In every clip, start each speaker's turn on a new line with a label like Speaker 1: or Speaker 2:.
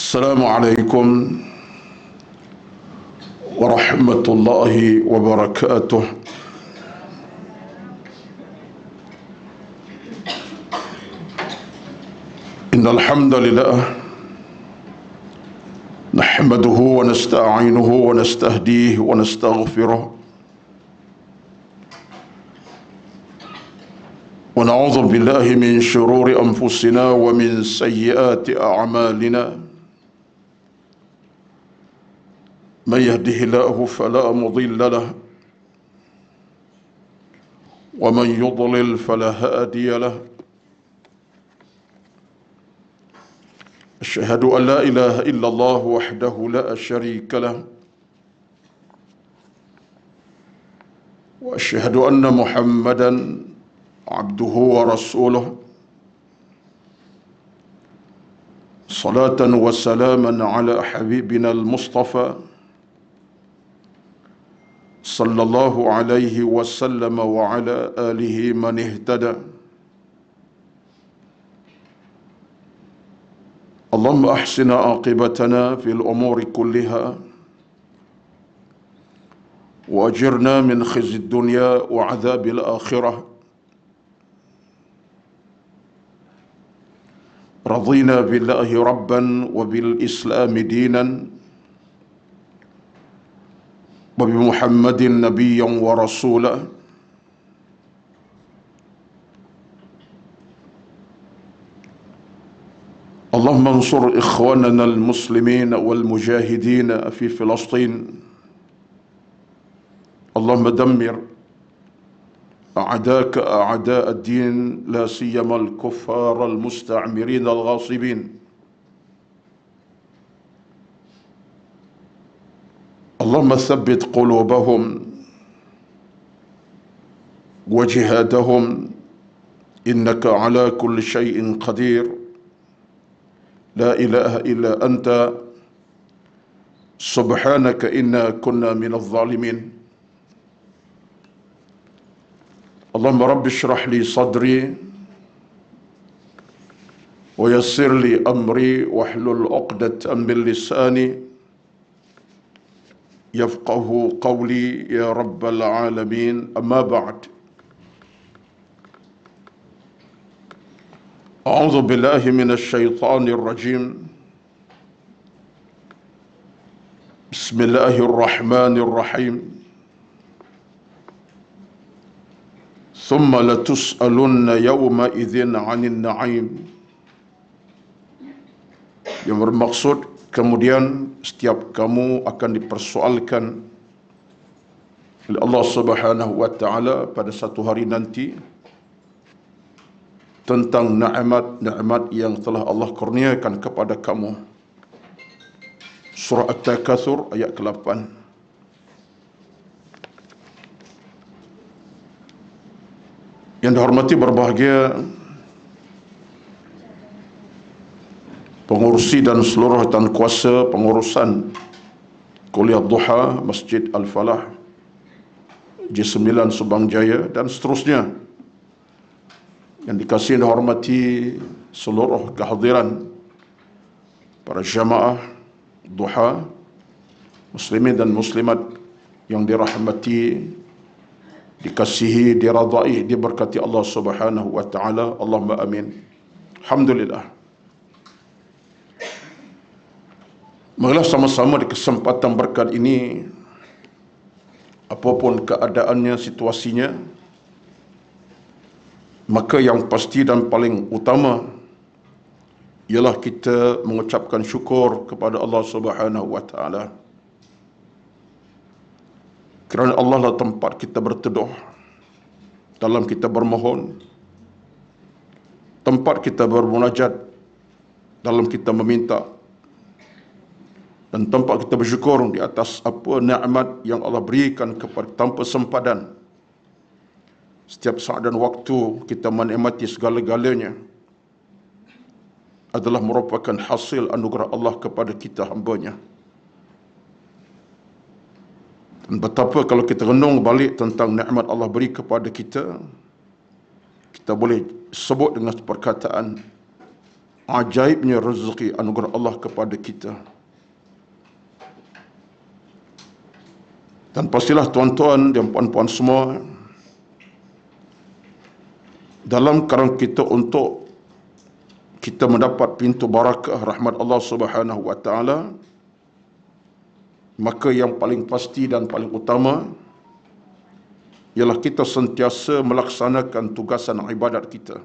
Speaker 1: Assalamualaikum warahmatullahi wabarakatuh. Innal hamdalillah nahmaduhu wa nasta'inuhu wa nastahdihi wa nastaghfiruh wa na'udzu billahi min shururi anfusina wa min sayyiati a'malina. من يهده الله فلا مضل له ومن يضلل فلا هادي له أشهد أن لا إله إلا الله وحده لا شريك له وأشهد أن محمدا عبده ورسوله صلاة وسلاما على حبيبنا المصطفى صلى الله عليه وسلم وعلى آله من اهتدى. اللهم أحسن عاقبتنا في الأمور كلها وأجرنا من خزي الدنيا وعذاب الآخرة. رضينا بالله ربا وبالإسلام دينا وبمحمد نبيا ورسولا. اللهم انصر إخواننا المسلمين والمجاهدين في فلسطين. اللهم دمر أعداءك أعداء الدين لا سيما الكفار المستعمرين الغاصبين. اللهم ثبت قلوبهم وجهادهم إنك على كل شيء قدير. لا إله إلا أنت سبحانك إنا كنا من الظالمين. اللهم رب اشرح لي صدري ويسر لي أمري واحلل عقدة من لساني يفقه قولي يا رب العالمين. أما بعد، أعوذ بالله من الشيطان الرجيم. بسم الله الرحمن الرحيم. ثم لتسألن يومئذ عن النعيم. Yang bermaksud kemudian setiap kamu akan dipersoalkan oleh Allah Subhanahu wa taala pada satu hari nanti tentang nikmat-nikmat yang telah Allah kurniakan kepada kamu. Surah At-Takatsur ayat ke-8. Yang dihormati berbahagia pengurusi dan seluruh tan kuasa pengurusan Kuliah Duha Masjid Al-Falah J9 Subang Jaya dan seterusnya, yang dikasihi dan dihormati seluruh kehadiran para jamaah duha, muslimin dan muslimat yang dirahmati, dikasihi, diradai, diberkati Allah Subhanahu wa taala. Allahumma amin. Alhamdulillah. Marilah sama-sama di kesempatan berkat ini, apapun keadaannya, situasinya, maka yang pasti dan paling utama ialah kita mengucapkan syukur kepada Allah Subhanahu wa taala. Kerana Allah lah tempat kita berteduh, dalam kita bermohon, tempat kita bermunajat, dalam kita meminta, dan tempat kita bersyukur di atas apa nikmat yang Allah berikan kepada tanpa sempadan. Setiap saat dan waktu kita menikmati segala-galanya adalah merupakan hasil anugerah Allah kepada kita hamba-Nya. Dan betapa kalau kita renung balik tentang nikmat Allah beri kepada kita, kita boleh sebut dengan perkataan ajaibnya rezeki anugerah Allah kepada kita. Dan pastilah tuan-tuan dan puan-puan semua, dalam kerana kita untuk kita mendapat pintu barakah rahmat Allah Subhanahu wa taala, maka yang paling pasti dan paling utama ialah kita sentiasa melaksanakan tugasan ibadat kita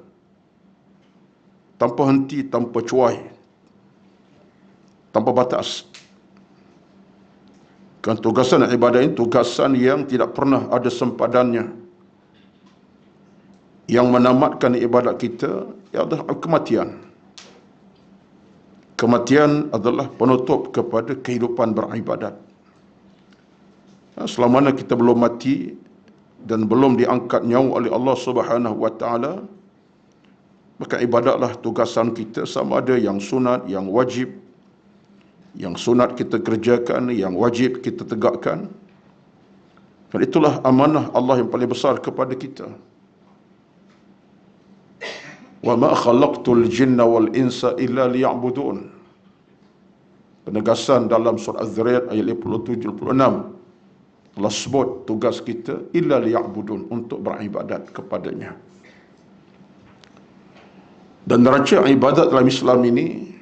Speaker 1: tanpa henti, tanpa cuai, tanpa batas. Kan tugasan ibadat ini tugasan yang tidak pernah ada sempadannya. Yang menamatkan ibadat kita ialah kematian. Kematian adalah penutup kepada kehidupan beribadat. Selama mana kita belum mati dan belum diangkat nyawa oleh Allah Subhanahu wa taala, maka ibadatlah tugasan kita, sama ada yang sunat, yang wajib. Yang sunat kita kerjakan, yang wajib kita tegakkan. Dan itulah amanah Allah yang paling besar kepada kita. Wa ma khalaqtul jinna wal insa illa liya'budun. Penegasan dalam surah Az-Zariyat ayat 57-56. Allah sebut tugas kita illa liya'budun, untuk beribadat kepadanya. Dan neraca ibadat dalam Islam ini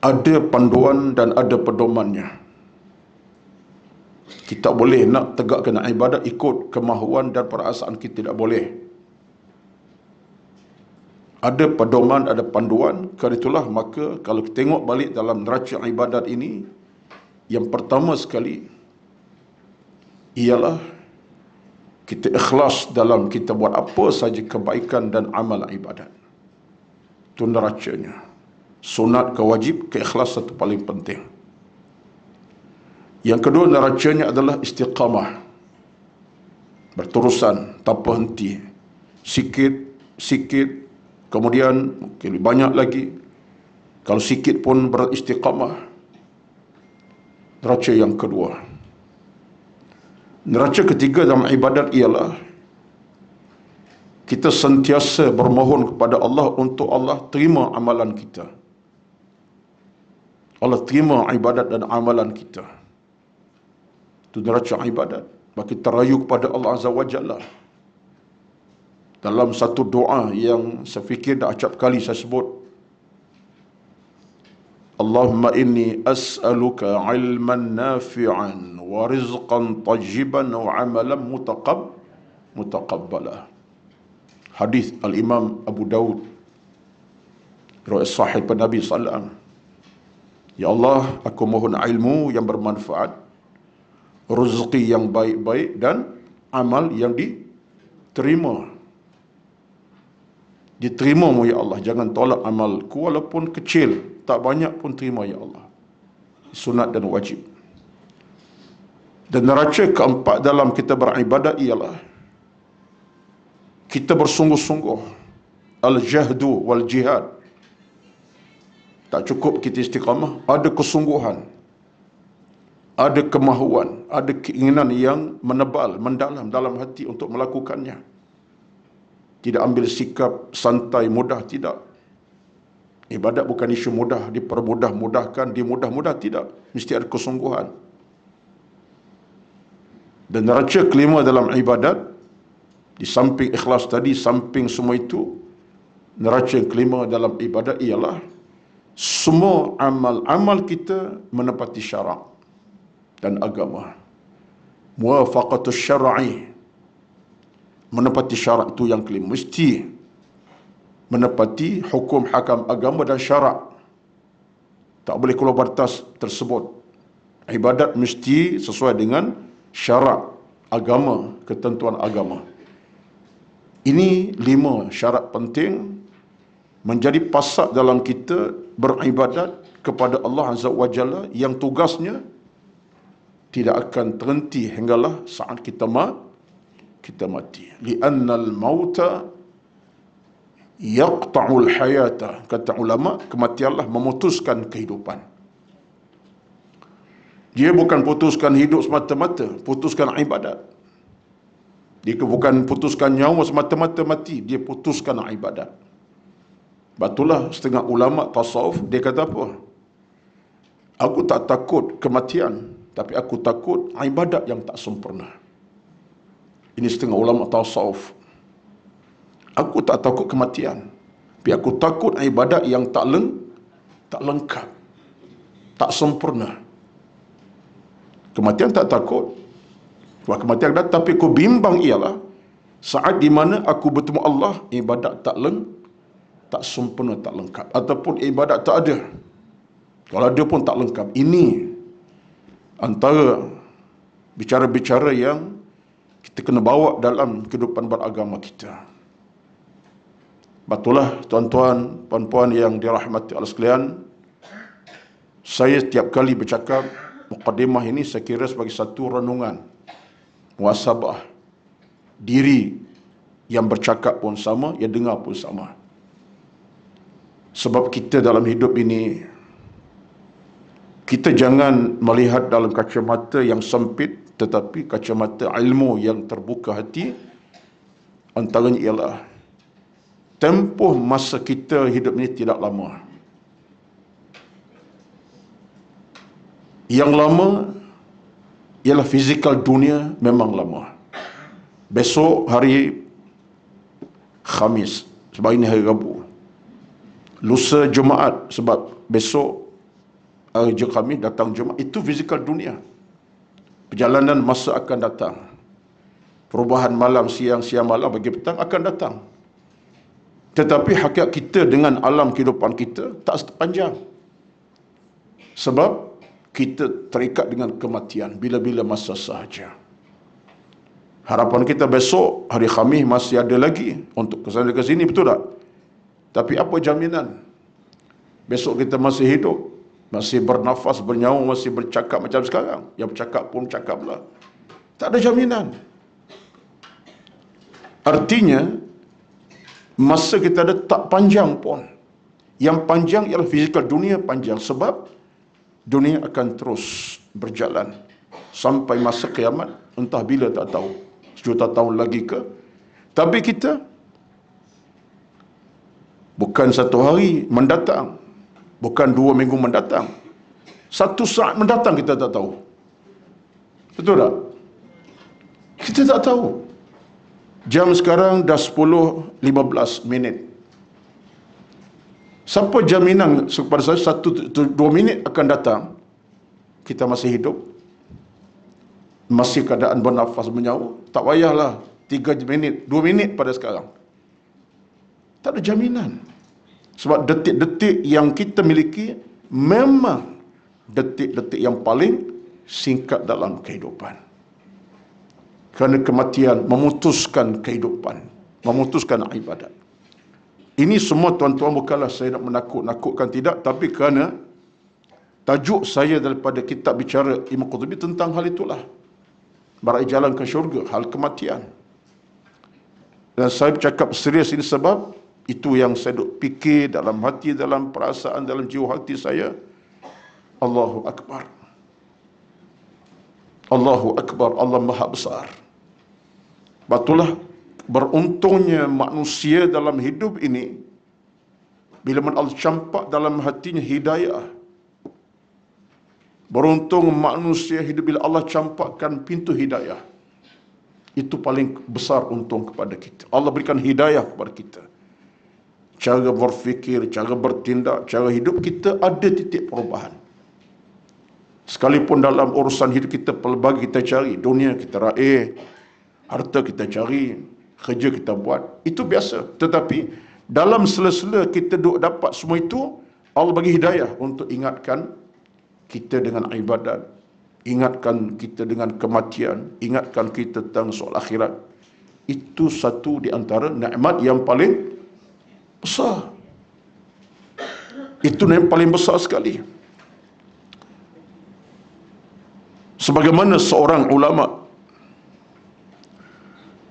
Speaker 1: ada panduan dan ada pedomannya. Kita boleh nak tegakkan ibadat ikut kemahuan dan perasaan kita, tidak boleh. Ada pedoman, ada panduan. Kerana itulah maka kalau kita tengok balik dalam neraca ibadat ini, yang pertama sekali ialah kita ikhlas dalam kita buat apa saja kebaikan dan amal ibadat. Itu neracanya. Sunat ke wajib, keikhlasan itu paling penting. Yang kedua neracanya adalah istiqamah, berterusan tanpa henti. Sikit, kemudian mungkin lebih banyak lagi. Kalau sikit pun beristiqamah. Neraca yang kedua. Neraca ketiga dalam ibadat ialah kita sentiasa bermohon kepada Allah untuk Allah terima amalan kita. Allah terima ibadat dan amalan kita. Itu neraca ibadat. Maka kita rayu kepada Allah Azza wa Jalla. Dalam satu doa yang saya fikir dah acap kali saya sebut, Allahumma inni as'aluka ilman nafi'an wa rizqan tayyiban wa amalan mutaqabbala. Hadis Al-Imam Abu Daud, riwayat sahih pada Nabi sallallahu alaihi wasallam. Ya Allah, aku mohon ilmu yang bermanfaat, rezeki yang baik-baik dan amal yang diterima. Diterima-Mu ya Allah, jangan tolak amalku walaupun kecil, tak banyak pun terima ya Allah. Sunat dan wajib. Dan neraca keempat dalam kita beribadat ialah kita bersungguh-sungguh, al-jahdu wal jihad. Tak cukup kita istiqamah, ada kesungguhan, ada kemahuan, ada keinginan yang menebal, mendalam dalam hati untuk melakukannya. Tidak ambil sikap santai, mudah, tidak. Ibadat bukan isu mudah, dipermudah-mudahkan, dimudah-mudah, tidak. Mesti ada kesungguhan. Dan neraca kelima dalam ibadat, di samping ikhlas tadi, samping semua itu, neraca kelima dalam ibadat ialah semua amal-amal kita menepati syarak dan agama. Muwafaqatus syar'i, menepati syarak itu yang kelima. Mesti menepati hukum hakam agama dan syarak. Tak boleh keluar batas tersebut. Ibadat mesti sesuai dengan syarak agama, ketentuan agama. Ini 5 syarat penting menjadi pasak dalam kita beribadat kepada Allah Azza wa Jalla, yang tugasnya tidak akan terhenti hinggalah saat kita mati. Li'annal mauta yaqta'ul hayata. Kata ulama, kematianlah memutuskan kehidupan. Dia bukan putuskan hidup semata-mata, putuskan ibadat. Dia bukan putuskan nyawa semata-mata mati, dia putuskan ibadat. Batulah setengah ulama tasawuf dia kata apa? Aku tak takut kematian, tapi aku takut ibadat yang tak sempurna. Ini setengah ulama tasawuf. Aku tak takut kematian, tapi aku takut ibadat yang tak lengkap, tak sempurna. Kematian tak takut, wah kematian datang, tapi aku bimbang ialah saat di mana aku bertemu Allah, ibadat tak sempurna, tak lengkap, ataupun ibadat tak ada. Kalau ada pun tak lengkap. Ini antara bicara-bicara yang kita kena bawa dalam kehidupan beragama kita. Betullah tuan-tuan, puan-puan yang dirahmati Allah sekalian, saya setiap kali bercakap mukadimah ini saya kira sebagai satu renungan, muhasabah diri. Yang bercakap pun sama, yang dengar pun sama. Sebab kita dalam hidup ini, kita jangan melihat dalam kacamata yang sempit, tetapi kacamata ilmu yang terbuka hati. Antaranya ialah tempoh masa kita hidup ini tidak lama. Yang lama ialah fizikal dunia memang lama. Besok hari Khamis, sebab ini hari Rabu. Lusa Jumaat, sebab besok hari Khamis datang Jumaat. Itu fizikal dunia. Perjalanan masa akan datang. Perubahan malam, siang, siang malam, bagi petang akan datang. Tetapi hakikat kita dengan alam kehidupan kita tak sepanjang. Sebab kita terikat dengan kematian bila-bila masa sahaja. Harapan kita besok, hari Khamis masih ada lagi untuk kesana ke sini, betul tak? Tapi apa jaminan besok kita masih hidup, masih bernafas, bernyawa, masih bercakap macam sekarang? Yang bercakap pun cakaplah. Tak ada jaminan. Artinya, masa kita ada tak panjang pun. Yang panjang ialah fizikal dunia panjang. Sebab dunia akan terus berjalan sampai masa kiamat. Entah bila tak tahu. 1 juta tahun lagi ke. Tapi kita bukan 1 hari mendatang, bukan 2 minggu mendatang, 1 saat mendatang kita tak tahu. Betul tak? Kita tak tahu. Jam sekarang dah 10.15 minit. Siapa jaminan kepada saya 1-2 minit akan datang kita masih hidup, masih keadaan bernafas, bernyawa? Tak payahlah 3 minit, 2 minit pada sekarang. Tak ada jaminan. Sebab detik-detik yang kita miliki memang detik-detik yang paling singkat dalam kehidupan. Kerana kematian memutuskan kehidupan, memutuskan ibadat. Ini semua tuan-tuan bukanlah saya nak menakut-nakutkan, tidak, tapi kerana tajuk saya daripada kitab bicara Imam Qurtubi tentang hal itulah. Barai jalan ke syurga, hal kematian. Dan saya bercakap serius ini sebab itu yang saya duk fikir dalam hati, dalam perasaan, dalam jiwa hati saya. Allahu Akbar. Allahu Akbar, Allah Maha Besar. Betullah beruntungnya manusia dalam hidup ini bila mana Allah campak dalam hatinya hidayah. Beruntung manusia hidup bila Allah campakkan pintu hidayah. Itu paling besar untung kepada kita. Allah berikan hidayah kepada kita. Cara berfikir, cara bertindak, cara hidup kita ada titik perubahan. Sekalipun dalam urusan hidup kita pelbagai kita cari, dunia kita raih, harta kita cari, kerja kita buat, itu biasa. Tetapi dalam sela-sela kita duk dapat semua itu, Allah bagi hidayah untuk ingatkan kita dengan ibadat, ingatkan kita dengan kematian, ingatkan kita tentang soal akhirat. Itu satu di antara nikmat yang paling besar. Itu yang paling besar sekali. Sebagaimana seorang ulama,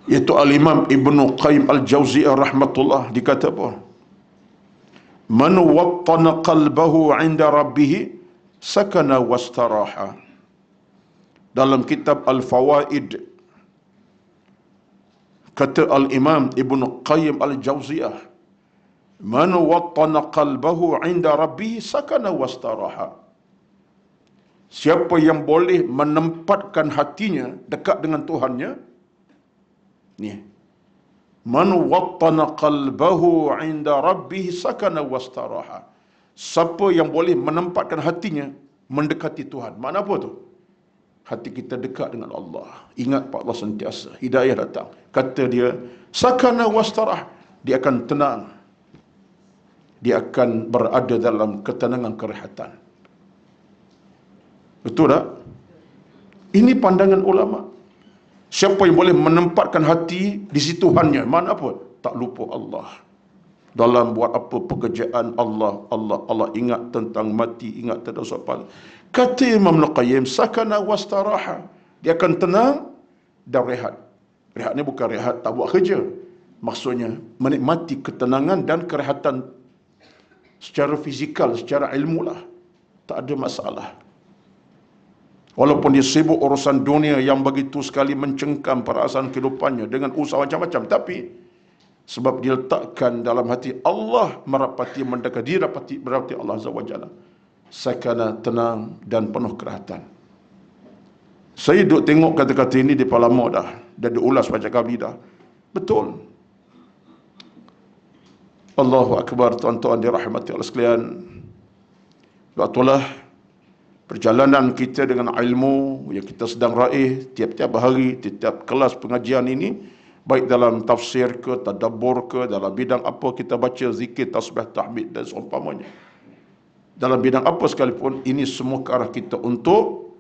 Speaker 1: iaitu Al-Imam Ibnu Qayyim Al-Jauziyah rahmatullah, dikata apa? Man wattana qalbahu 'inda rabbih sakana wastaraha. Dalam kitab Al-Fawaid kata Al-Imam Ibnu Qayyim Al-Jauziyah, Man wattana qalbahu 'inda rabbih sakana wastaraha. Siapa yang boleh menempatkan hatinya dekat dengan Tuhannya, ni, man wattana qalbahu 'inda rabbih sakana wastaraha. Siapa yang boleh menempatkan hatinya mendekati Tuhan. Makna apa tu? Hati kita dekat dengan Allah. Ingat Pak Allah sentiasa. Hidayah datang. Kata dia, sakana wastarah. Dia akan tenang. Dia akan berada dalam ketenangan kerehatan. Betul tak? Ini pandangan ulama. Siapa yang boleh menempatkan hati di situ Tuhannya. Mana apa? Tak lupa Allah. Dalam buat apa pekerjaan Allah, Allah ingat tentang mati, ingat tentang sopan. Kata Imam Al-Qayyim, sakana wastaraha. Dia akan tenang dan rehat. Rehat ni bukan rehat tak buat kerja. Maksudnya menikmati ketenangan dan kerehatan secara fizikal, secara ilmu lah. Tak ada masalah. Walaupun dia sibuk urusan dunia yang begitu sekali mencengkam perasaan kehidupannya dengan usaha macam-macam, tapi sebab dia letakkan dalam hati Allah merapati mendekati, dia berarti Allah Azza wa Jalla. Sakana, tenang dan penuh kerahatan. Saya duduk tengok kata-kata ini di Palamo dah, dan diulas banyak kali dah. Betul. Allahu Akbar, tuan-tuan dirahmati Allah sekalian. Itulah perjalanan kita dengan ilmu yang kita sedang raih tiap-tiap hari, tiap kelas pengajian ini, baik dalam tafsir ke, tadabbur ke, dalam bidang apa kita baca zikir, tasbih, tahmid dan seumpamanya. Dalam bidang apa sekalipun, ini semua ke arah kita untuk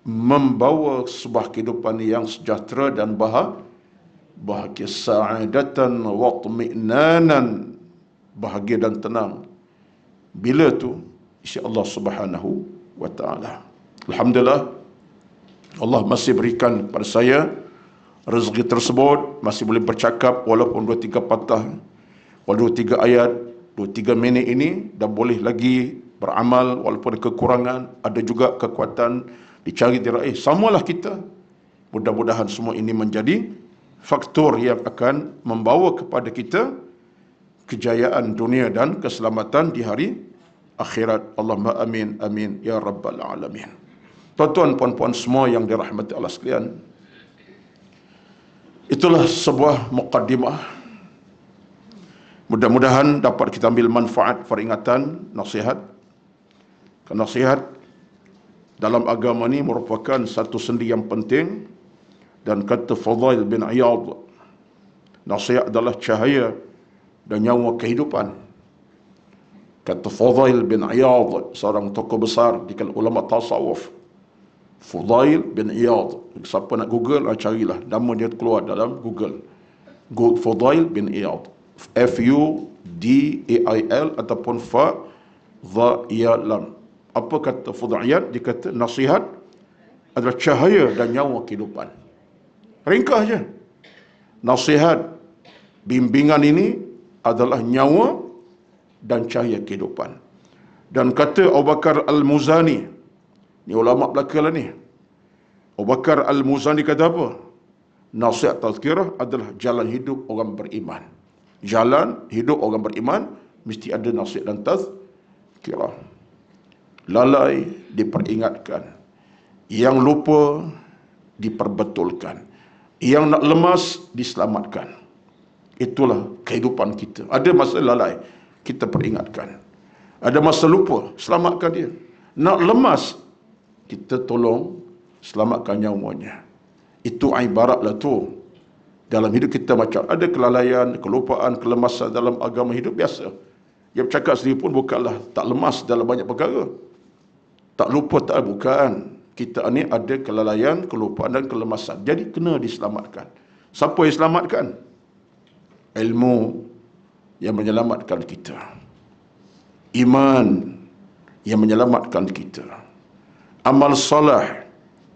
Speaker 1: membawa sebuah kehidupan yang sejahtera dan bahagia, sa'adatan wa tumi'nanan, bahagia dan tenang. Bila tu? Insya-Allah Subhanahu wa ta'ala. Alhamdulillah, Allah masih berikan kepada saya rezeki tersebut, masih boleh bercakap walaupun 2-3 patah, walaupun 2-3 ayat, 2-3 minit ini, dan boleh lagi beramal walaupun ada kekurangan, ada juga kekuatan dicari diraih. Samalah kita. Mudah-mudahan semua ini menjadi faktor yang akan membawa kepada kita kejayaan dunia dan keselamatan di hari akhirat. Allahumma amin, amin ya rabbal alamin. Tuan-tuan, puan-puan semua yang dirahmati Allah sekalian, itulah sebuah muqaddimah. Mudah-mudahan dapat kita ambil manfaat, peringatan, nasihat. Kerana nasihat dalam agama ni merupakan satu sendi yang penting. Dan kata Fudail bin Iyad, nasihat adalah cahaya dan nyawa kehidupan. Kata Fudail bin Iyad, seorang tokoh besar di kalangan ulama tasawuf. Fudail bin Iyad. Siapa nak Google, carilah. Nama dia keluar dalam Google. Fudail bin Iyad. Fudail ataupun Fadailan. Apa kata Fudail? Dia kata nasihat adalah cahaya dan nyawa kehidupan. Ringkas je. Nasihat, bimbingan ini adalah nyawa dan cahaya kehidupan. Dan kata Abu Bakar Al-Muzani, ni ulama belaka lah ni. Abu Bakar Al-Muzani kata apa? Nasihat tazkirah adalah jalan hidup orang beriman. Jalan hidup orang beriman mesti ada nasihat dan tazkirah. Lalai diperingatkan, yang lupa diperbetulkan, yang nak lemas diselamatkan. Itulah kehidupan kita. Ada masa lalai, kita peringatkan. Ada masa lupa, selamatkan dia. Nak lemas, kita tolong selamatkan nyawanya. Itu ibaratlah tu. Dalam hidup kita macam ada kelalaian, kelupaan, kelemasan dalam agama hidup biasa. Yang bercakap sendiri pun bukanlah tak lemas dalam banyak perkara. Tak lupa, tak bukan. Kita ni ada kelalaian, kelupaan dan kelemasan. Jadi kena diselamatkan. Siapa yang selamatkan? Ilmu yang menyelamatkan kita. Iman yang menyelamatkan kita. Amal salah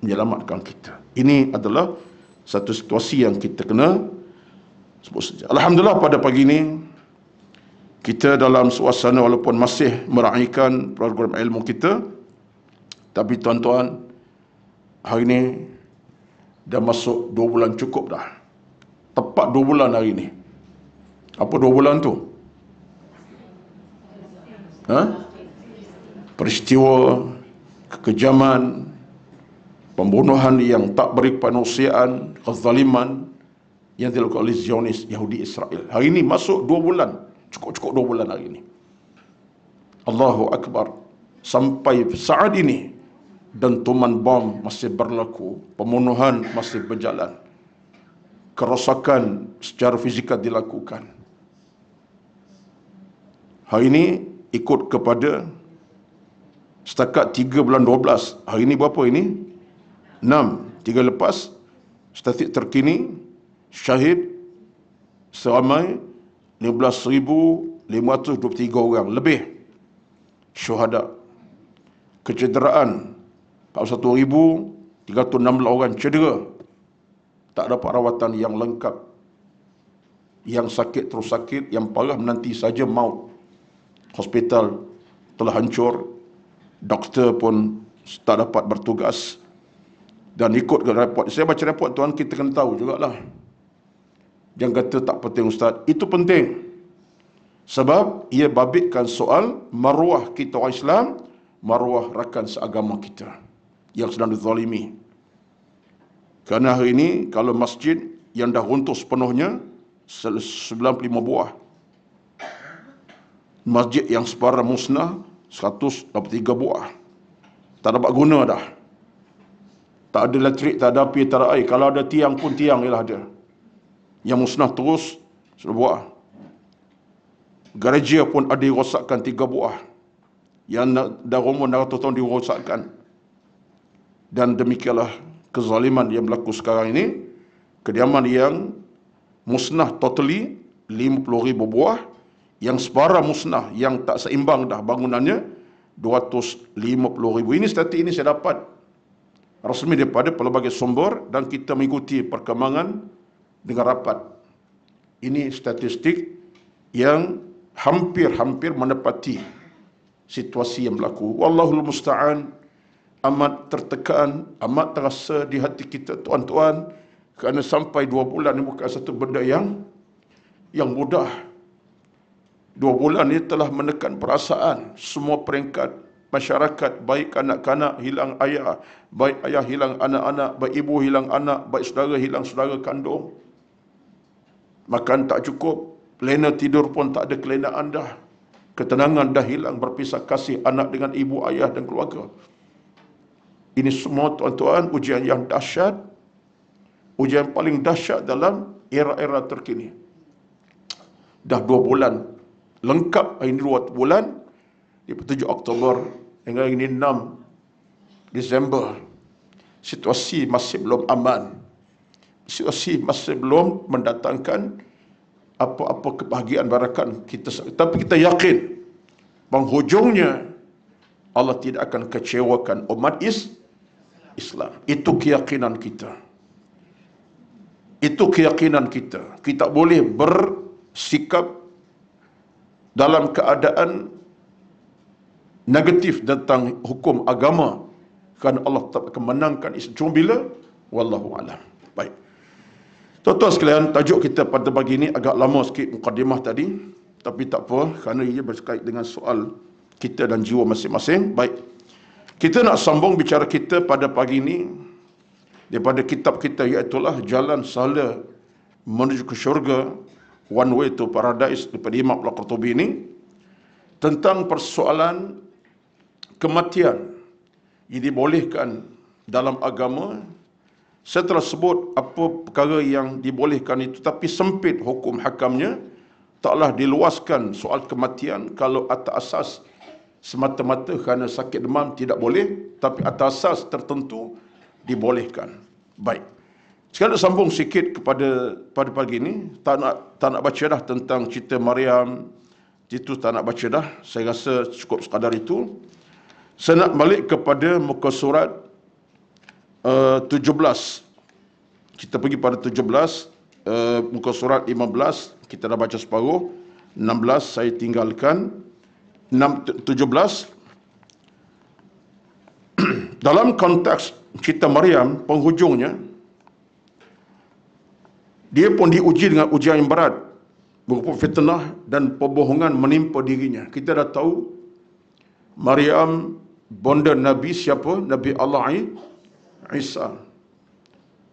Speaker 1: menyelamatkan kita. Ini adalah satu situasi yang kita kena sebut saja. Alhamdulillah, pada pagi ini kita dalam suasana walaupun masih meraihkan program ilmu kita, tapi tuan-tuan, hari ini dah masuk 2 bulan cukup dah. Tepat 2 bulan hari ini. Apa 2 bulan tu? Ha? Peristiwa kekejaman, pembunuhan yang tak berkemanusiaan, kezaliman yang dilakukan oleh Zionis Yahudi Israel. Hari ini masuk 2 bulan. Cukup-cukup 2 bulan hari ini. Allahu Akbar. Sampai saat ini dentuman bom masih berlaku, pembunuhan masih berjalan, kerosakan secara fizikal dilakukan. Hari ini ikut kepada setakat 3 bulan 12. Hari ini berapa ini? 6. 3 lepas, statistik terkini syahid seramai 15,523 orang lebih. Syuhada, kecederaan 41,316 orang cedera, tak dapat rawatan yang lengkap, yang sakit terus sakit, yang parah menanti saja maut. Hospital telah hancur, doktor pun tak dapat bertugas. Dan ikut ke report, saya baca report tuan, kita kena tahu jugalah. Jangan kata tak penting ustaz, itu penting. Sebab ia babitkan soal maruah kita orang Islam, maruah rakan seagama kita yang sedang dizalimi. Kerana hari ini kalau masjid yang dah runtuh sepenuhnya 95 buah, masjid yang separa musnah 183 buah, tak dapat guna dah. Tak ada elektrik, tak ada api, tak ada air. Kalau ada tiang pun tiang ialah ada. Yang musnah terus 10 buah. Gereja pun ada dirosakkan 3 buah. Yang dah umur 600 tahun dirosakkan. Dan demikianlah kezaliman yang berlaku sekarang ini. Kediaman yang musnah totally 50,000 buah. Yang separa musnah, yang tak seimbang dah bangunannya 250,000. Ini statistik ini saya dapat rasmi daripada pelbagai sumber dan kita mengikuti perkembangan dengan rapat. Ini statistik yang hampir menepati situasi yang berlaku. Wallahul musta'an. Amat tertekan, amat terasa di hati kita tuan-tuan, kerana sampai 2 bulan ini bukan satu benda yang mudah. 2 bulan ini telah menekan perasaan semua peringkat masyarakat, baik kanak-kanak hilang ayah, baik ayah hilang anak-anak, baik ibu hilang anak, baik saudara hilang saudara kandung. Makan tak cukup, lena tidur pun tak ada kelenaan dah. Ketenangan dah hilang, berpisah kasih anak dengan ibu, ayah dan keluarga. Ini semua tuan-tuan ujian yang dahsyat, ujian paling dahsyat dalam era-era terkini. Dah 2 bulan lengkap, ini 2 bulan, di 7 Oktober hingga ini 6 Disember. Situasi masih belum aman. Situasi masih belum mendatangkan apa-apa kebahagiaan barakan kita. Tapi kita yakin penghujungnya Allah tidak akan kecewakan umat Islam. Itu keyakinan kita. Itu keyakinan kita. Kita boleh bersikap dalam keadaan negatif tentang hukum agama, kerana Allah tetap akan menangkan Islam. Cuma bila? Wallahu a'lam. Baik. Tuan-tuan sekalian, tajuk kita pada pagi ini agak lama sikit mukadimah tadi, tapi tak apa, kerana ia berkait dengan soal kita dan jiwa masing-masing. Baik. Kita nak sambung bicara kita pada pagi ini daripada kitab kita, iaitulah Jalan Sahala Menuju ke Syurga, One Way to Paradise, daripada Imam Al-Qurtubi ini, tentang persoalan kematian yang dibolehkan dalam agama. Saya telah sebut apa perkara yang dibolehkan itu, tapi sempit hukum hakamnya. Taklah diluaskan soal kematian kalau atas asas semata-mata kerana sakit demam tidak boleh, tapi atas asas tertentu dibolehkan. Baik. Sekarang sambung sikit pada pagi ini. Tak nak baca dah tentang cerita Maryam. Itu tak nak baca dah. Saya rasa cukup sekadar itu. Saya nak balik kepada muka surat 17. Kita pergi pada 17, muka surat 15, kita dah baca separuh. 16 saya tinggalkan. 17. Dalam konteks cerita Maryam, penghujungnya dia pun diuji dengan ujian yang berat, berupa fitnah dan perbohongan menimpa dirinya. Kita dah tahu Maryam bonda Nabi siapa? Nabi Allah Isa.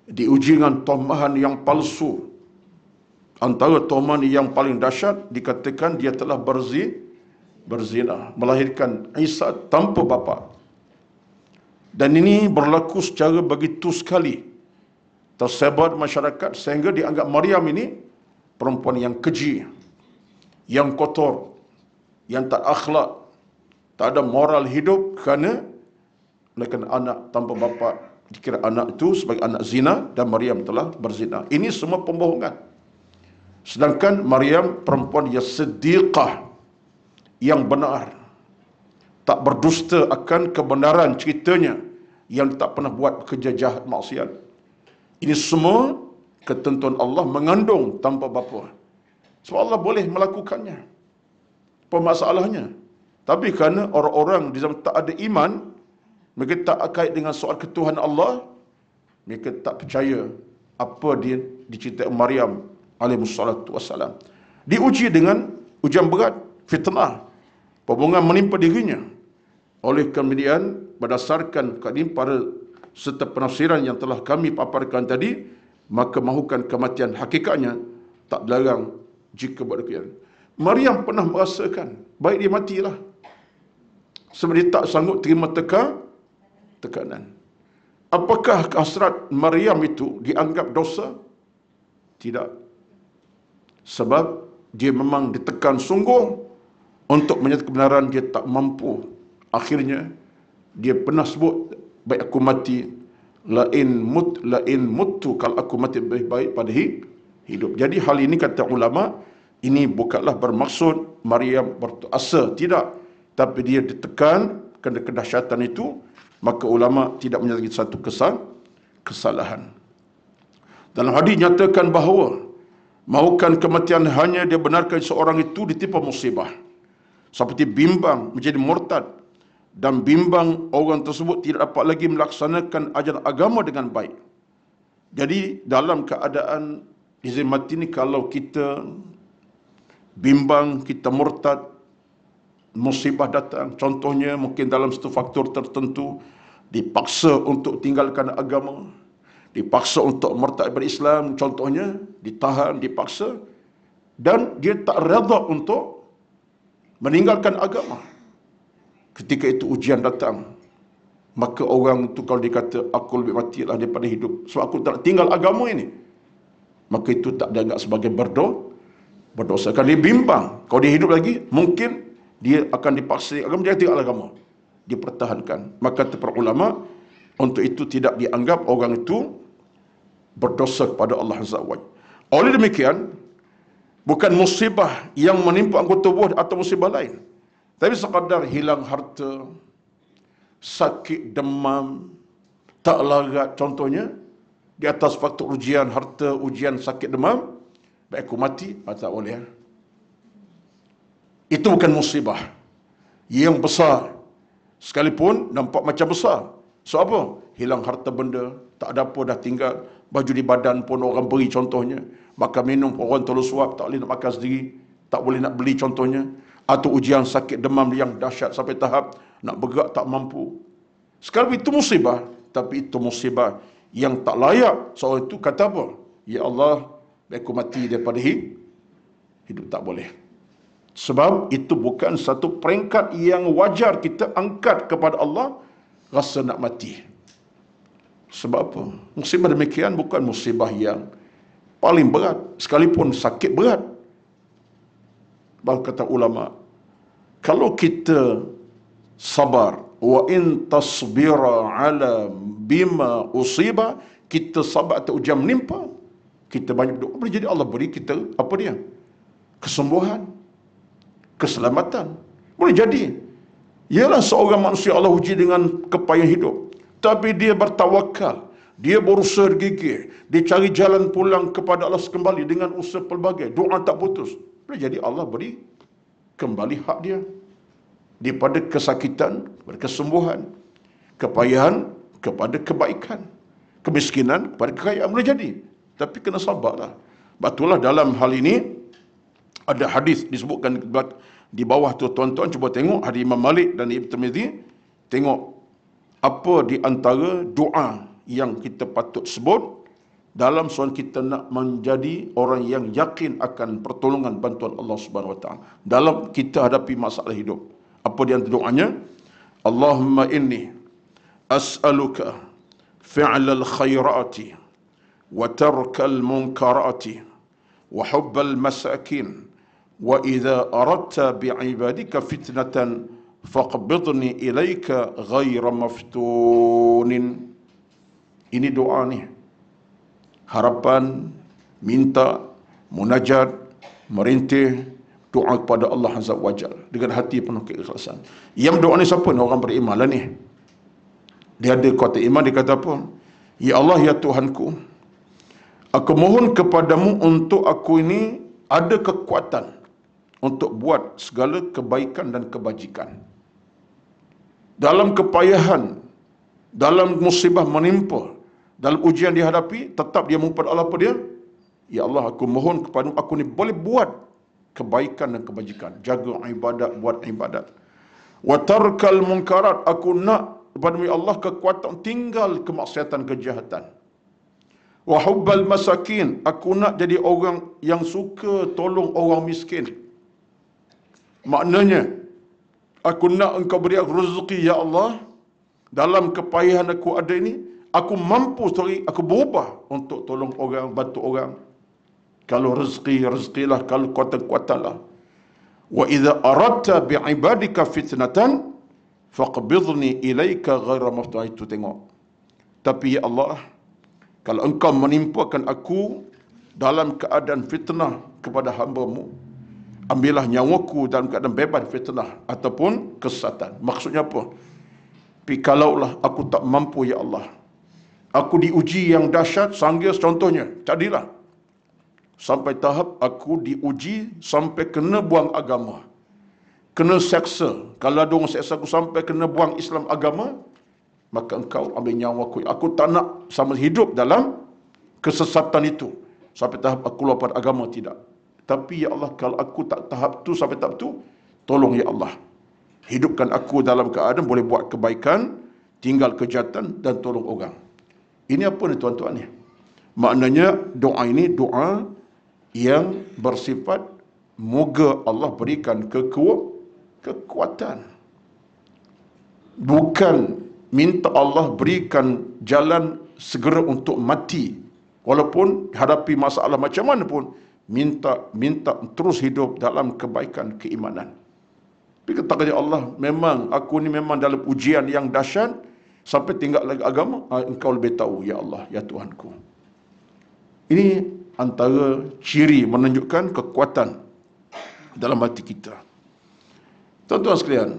Speaker 1: Diuji dengan tomahan yang palsu. Antara tomahan yang paling dahsyat, dikatakan dia telah berzina, melahirkan Isa tanpa bapa. Dan ini berlaku secara begitu sekali, tersebar di masyarakat, sehingga dianggap Maryam ini perempuan yang keji, yang kotor, yang tak akhlak, tak ada moral hidup, kerana anak tanpa bapa dikira anak itu sebagai anak zina, dan Maryam telah berzina. Ini semua pembohongan. Sedangkan Maryam perempuan yang siddiqah, yang benar, tak berdusta akan kebenaran ceritanya, yang tak pernah buat kerja jahat maksiat. Ini semua ketentuan Allah mengandung tanpa bapa. Sebab Allah boleh melakukannya. Apa masalahnya? Tapi kerana orang-orang di zaman tak ada iman, mereka tak kait dengan soal ketuhanan Allah, mereka tak percaya apa dia diceritakan Maryam alaihissalatu wassalam. Diuji dengan ujian berat, fitnah, perhubungan menimpa dirinya. Oleh kemudian berdasarkan kadim para serta penafsiran yang telah kami paparkan tadi, maka mahukan kematian hakikatnya tak dilarang jika berdemikian. Maryam pernah merasakan baik dia matilah, sebab dia tak sanggup terima tekanan. Apakah hasrat Maryam itu dianggap dosa? Tidak. Sebab dia memang ditekan sungguh untuk menyatakan kebenaran, dia tak mampu. Akhirnya dia pernah sebut, baik aku mati, lain mutu, kalau aku mati lebih baik pada hidup. Jadi hal ini kata ulama, ini bukanlah bermaksud Maryam berasa, tidak, tapi dia ditekan kerana kedahsyatan itu, maka ulama tidak menyatakan satu kesalahan. Dalam hadis nyatakan bahawa mahukan kematian hanya dia benarkan seorang itu ditimpa musibah, seperti bimbang menjadi murtad, dan bimbang orang tersebut tidak dapat lagi melaksanakan ajaran agama dengan baik. Jadi dalam keadaan izin mati ni, kalau kita bimbang, kita murtad, musibah datang, contohnya mungkin dalam satu faktor tertentu, dipaksa untuk tinggalkan agama, dipaksa untuk murtad daripada Islam, contohnya ditahan, dipaksa, dan dia tak redha untuk meninggalkan agama. Ketika itu ujian datang, maka orang itu kalau dia kata aku lebih matilah daripada hidup sebab aku tak tinggal agama ini, maka itu tak dianggap sebagai berdosa. Kalau dia bimbang, kalau dia hidup lagi, mungkin dia akan dipaksa agama, dia tinggal agama, dipertahankan. Maka kata para ulama, untuk itu tidak dianggap orang itu berdosa kepada Allah Azza wa Jalla. Oleh demikian, bukan musibah yang menimpa anggota tubuh atau musibah lain, tapi sekadar hilang harta, sakit demam, tak larat, contohnya, di atas faktor ujian harta, ujian sakit demam, baik aku mati, tak boleh. Itu bukan musibah yang besar, sekalipun nampak macam besar. So apa? Hilang harta benda, tak ada apa, dah tinggal baju di badan pun orang beri, contohnya. Makan minum orang tolong suap, tak boleh nak makan sendiri, tak boleh nak beli, contohnya. Atau ujian sakit demam yang dahsyat sampai tahap nak bergerak tak mampu. Sekarang itu musibah, tapi itu musibah yang tak layak seorang itu kata apa? Ya Allah, aku mati daripada hidup, tak boleh. Sebab itu bukan satu peringkat yang wajar kita angkat kepada Allah, rasa nak mati. Sebab apa? Musibah demikian bukan musibah yang paling berat, sekalipun sakit berat. Bahkan kata ulama, kalau kita sabar, wa in tasbira ala bima usiba, kita sabar atas ujian menimpa, kita banyak berdoa, boleh jadi Allah beri kita apa dia? Kesembuhan, keselamatan. Boleh jadi. Ialah seorang manusia Allah uji dengan kepayahan hidup, tapi dia bertawakal, dia berusaha gigih, dia cari jalan pulang kepada Allah kembali dengan usaha pelbagai, doa tak putus. Boleh jadi Allah beri kembali hak dia, daripada kesakitan kepada kesembuhan, kepayahan kepada kebaikan, kemiskinan kepada kekayaan. Boleh jadi, tapi kena sabarlah. Betullah dalam hal ini ada hadis disebutkan Di bawah tu tuan-tuan cuba tengok hadis Imam Malik dan Ibn Tirmizi, tengok apa di antara doa yang kita patut sebut dalam soal kita nak menjadi orang yang yakin akan pertolongan bantuan Allah Subhanahu Wa Taala dalam kita hadapi masalah hidup. Apa di antara doanya? Allahumma inni as'aluka fi'lal khairati wa tarkal munkarati wa hubbal masakin wa idza aradta bi'ibadika fitnatan faqbidni ilaika ghaira maftunin. Ini doa ni. Harapan, minta, munajat, merintih, doa kepada Allah Azza wa Jalla dengan hati penuh keikhlasan. Yang doa ni siapa ni? Orang beriman lah ni. Dia ada kuat iman, dia kata apa? Ya Allah, ya Tuhanku, aku mohon kepadamu untuk aku ini ada kekuatan untuk buat segala kebaikan dan kebajikan. Dalam kepayahan, dalam musibah menimpa, dalam ujian dihadapi, tetap dia mengumpul Allah apa dia? Ya Allah, aku mohon kepadamu, aku ni boleh buat kebaikan dan kebajikan. Jaga ibadat, buat ibadat. Wa tarkal munkarat, aku nak kepadamu ya Allah kekuatan tinggal kemaksiatan, kejahatan. Wa hubbal masakin, aku nak jadi orang yang suka tolong orang miskin. Maknanya, aku nak engkau beri aku rezeki ya Allah. Dalam kepayahan aku ada ini, aku mampu aku berubah untuk tolong orang, bantu orang. Kalau rezeki, rezekilah. Kalau kuatan-kuatanlah. Wa idza aradta bi'ibadika fitnatan faqbidni ilaika ghaira maftun. Itu tengok. Tapi ya Allah, kalau engkau menimpakan aku dalam keadaan fitnah kepada hamba-Mu, ambillah nyawaku dalam keadaan bebas fitnah ataupun kesesatan. Maksudnya apa? Tapi kalaulah aku tak mampu ya Allah, aku diuji yang dahsyat, sanggih contohnya, jadilah sampai tahap aku diuji sampai kena buang agama, kena seksa. Kalau ada orang seksa aku sampai kena buang Islam agama, maka engkau ambil nyawaku. Aku tak nak sama hidup dalam kesesatan itu sampai tahap aku keluar pada agama, tidak. Tapi ya Allah, kalau aku tak tahap tu sampai tahap tu, tolong ya Allah, hidupkan aku dalam keadaan boleh buat kebaikan, tinggal kejahatan dan tolong orang. Ini apa ni tuan-tuan ni? Maknanya doa ini doa yang bersifat moga Allah berikan kekuatan. Bukan minta Allah berikan jalan segera untuk mati. Walaupun hadapi masalah macam mana pun, minta terus hidup dalam kebaikan, keimanan. Tapi kata Allah, memang aku ni memang dalam ujian yang dahsyat sampai tinggal lagi agama, engkau lebih tahu ya Allah, ya Tuhanku. Ini antara ciri menunjukkan kekuatan dalam hati kita. Tuan-tuan sekalian,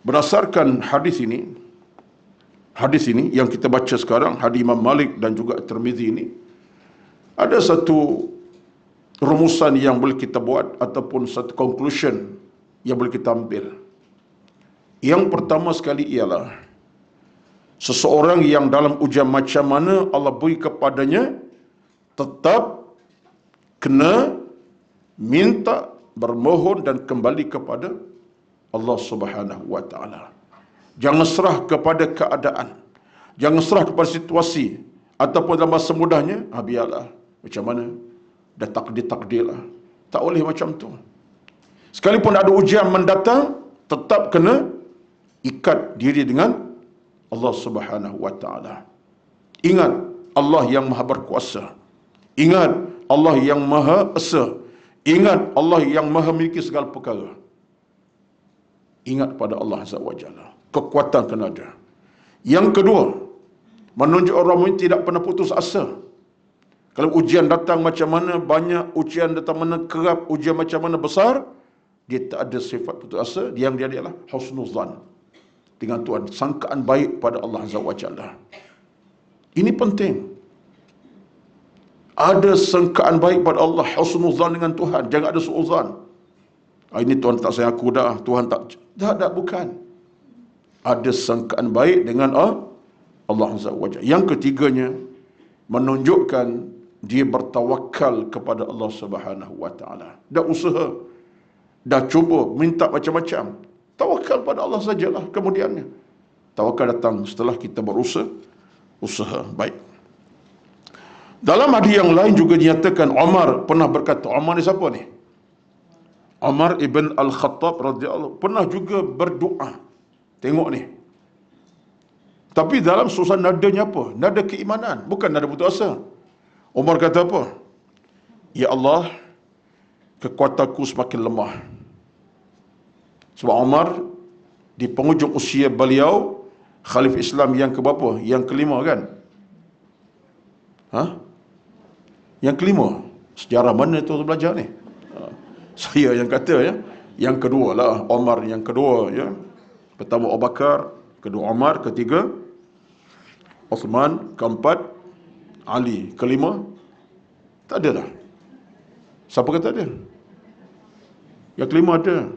Speaker 1: berdasarkan hadis ini yang kita baca sekarang, hadis Imam Malik dan juga Tirmizi ini, ada satu rumusan yang boleh kita buat ataupun satu conclusion yang boleh kita ambil. Yang pertama sekali ialah seseorang yang dalam ujian macam mana Allah beri kepadanya, tetap kena minta, bermohon dan kembali kepada Allah Subhanahu wa Ta'ala. Jangan serah kepada keadaan, jangan serah kepada situasi ataupun dalam masa mudahnya, biarlah macam mana, dah takdir-takdirlah. Tak boleh macam tu. Sekalipun ada ujian mendatang, tetap kena ikat diri dengan Allah Subhanahu wa Ta'ala. Ingat Allah yang Maha Berkuasa. Ingat Allah yang Maha Esa. Ingat Allah yang Maha memiliki segala perkara. Ingat pada Allah Azza wa Jalla. Kekuatan kena ada. Yang kedua, menunjuk orang mukmin tidak pernah putus asa. Kalau ujian datang macam mana banyak, ujian datang mana kerap, ujian macam mana besar, dia tak ada sifat putus asa. Yang dia adalah husnuzan dengan Tuhan, sangkaan baik pada Allah Azza wa Jalla. Ini penting. Ada sangkaan baik pada Allah, husnuzan dengan Tuhan, jangan ada suuzan. Ini Tuhan tak sayang aku dah, Tuhan tak, bukan. Ada sangkaan baik dengan Allah Azza wa Jalla. Yang ketiganya, menunjukkan dia bertawakal kepada Allah Subhanahu wa Ta'ala. Dah usaha, dah cuba minta macam-macam, tawakal pada Allah sajalah kemudiannya. Tawakal datang setelah kita berusaha. Baik. Dalam hadis yang lain juga dinyatakan Umar pernah berkata, Umar ni siapa ni? Umar ibn Al-Khattab radhiyallahu pernah juga berdoa. Tengok ni. Tapi dalam suasana nadanya apa? Nada keimanan, bukan nada putus asa. Umar kata apa? Ya Allah, kekuatanku semakin lemah. Sebab Umar di penghujung usia beliau Khalifah Islam yang keberapa? Yang kelima kan? Yang kelima. Sejarah mana tu belajar ni? Saya yang kata ya. Yang kedua lah Umar, yang kedua ya. Pertama Abu Bakar, kedua Umar, ketiga Uthman, keempat Ali, kelima tak ada dah. Siapa kata ada? Yang kelima ada.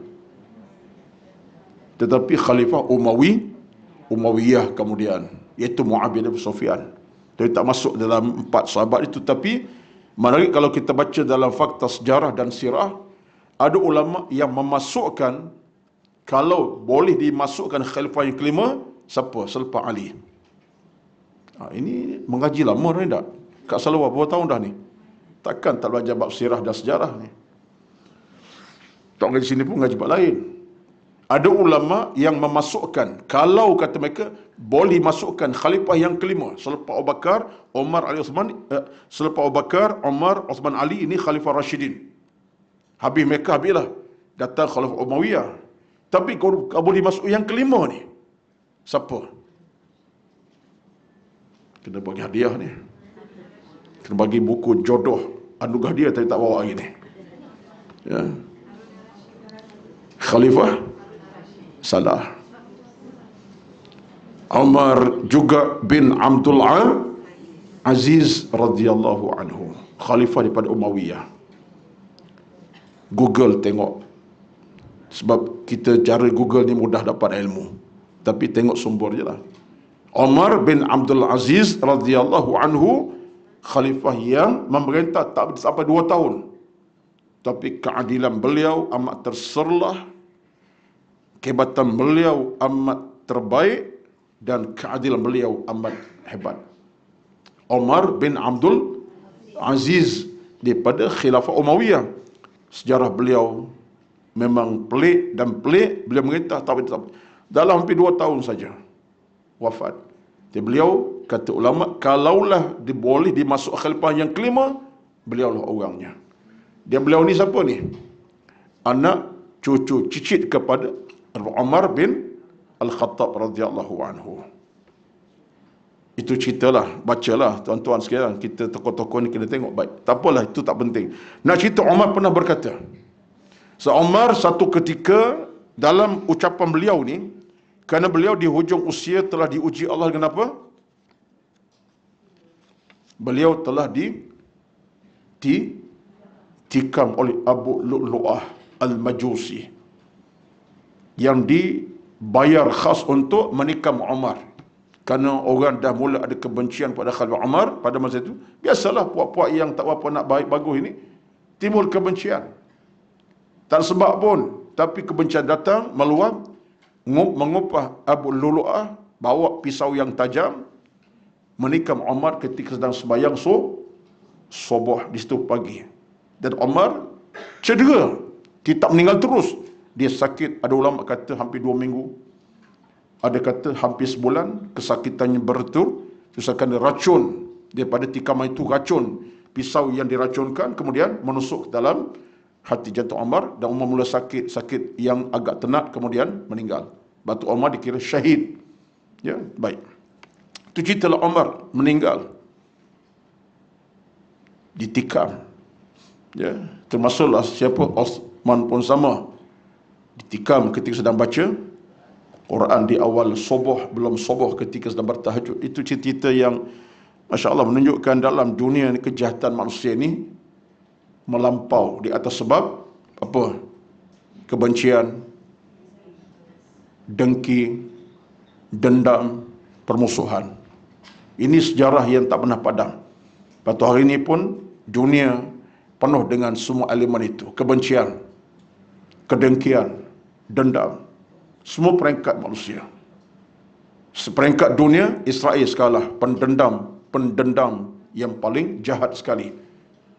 Speaker 1: Tetapi Khalifah Umayyah kemudian, iaitu Muawiyah bin Sufyan. Dia tak masuk dalam 4 sahabat itu. Tapi menarik kalau kita baca dalam fakta sejarah dan sirah, ada ulama yang memasukkan, kalau boleh dimasukkan khalifah yang kelima, siapa? Selepas Ali. Ini mengaji lama ni tak? Kak Salawat berapa tahun dah ni? Takkan tak belajar bab sirah dan sejarah ni? Tak ngaji sini pun ngaji bab lain. Ada ulama yang memasukkan, kalau kata mereka boleh masukkan khalifah yang kelima selepas Abu Bakar, Umar, Ali, Uthman, selepas Abu Bakar, Umar, Uthman, Ali, ini khalifah Rashidin. Habis mereka habislah datang Khalifah Umayyah. Tapi kalau boleh masuk yang kelima ni, siapa? Kena bagi hadiah ni. Kena bagi buku jodoh anugerah dia, tapi tak bawa lagi ni. Ya. Khalifah salah. Umar juga bin Abdul Aziz radhiyallahu anhu, khalifah daripada Umayyah. Google tengok. Sebab kita cara Google ni mudah dapat ilmu. Tapi tengok sumber je lah. Umar bin Abdul Aziz radhiyallahu anhu, khalifah yang memerintah tak sampai 2 tahun. Tapi keadilan beliau amat terserlah, kehebatan beliau amat terbaik, dan keadilan beliau amat hebat. Umar bin Abdul Aziz daripada Khilafah Umayyah. Sejarah beliau memang pelik dan pelik. Beliau merintah tapi dalam hampir 2 tahun saja wafat. Jadi beliau, kata ulama, kalaulah boleh dimasuk khalifah yang kelima, beliaulah orangnya. Dia beliau ni siapa ni? Anak cucu cicit kepada Umar bin Al-Khattab radhiyallahu anhu. Itu ceritalah, bacalah tuan-tuan sekalian. Kita tokoh-tokoh ni kena tengok baik. Tak apalah, itu tak penting. Nak cerita Umar pernah berkata. Umar satu ketika dalam ucapan beliau ni, kerana beliau di hujung usia telah diuji Allah dengan apa? Beliau telah ditikam oleh Abu Lu'lu'ah Al-Majusi, yang dibayar khas untuk menikam Umar. Kerana orang dah mula ada kebencian pada Khalifah Umar pada masa itu. Biasalah puak-puak yang tak apa nak baik bagus ini, timbul kebencian. Tak sebab pun, tapi kebencian datang meluap, mengupah Abu Lu'lu'ah, bawa pisau yang tajam, menikam Umar ketika sedang sembahyang subuh di situ pagi. Dan Umar cedera, dia tak meninggal terus. Dia sakit, ada ulama kata hampir 2 minggu, ada kata hampir sebulan. Kesakitannya bertur disebabkan racun daripada tikaman itu, racun pisau yang diracunkan kemudian menusuk dalam hati jantung Umar, dan Umar mula sakit yang agak tenat, kemudian meninggal. Batu Umar dikira syahid. Ya, baik. Itu ceritalah Umar meninggal ditikam. Ya, termasuklah siapa, Osman pun sama, ditikam ketika sedang baca Quran di awal subuh, belum subuh, ketika sedang bertahajud. Itu cerita yang Masya Allah menunjukkan dalam dunia ni, kejahatan manusia ni melampau di atas sebab apa? Kebencian, dengki, dendam, permusuhan. Ini sejarah yang tak pernah padam. Pada hari ini pun dunia penuh dengan semua elemen itu. Kebencian, kedengkian, dendam. Semua peringkat manusia. Seperingkat dunia, Israel sekalah pendendam yang paling jahat sekali.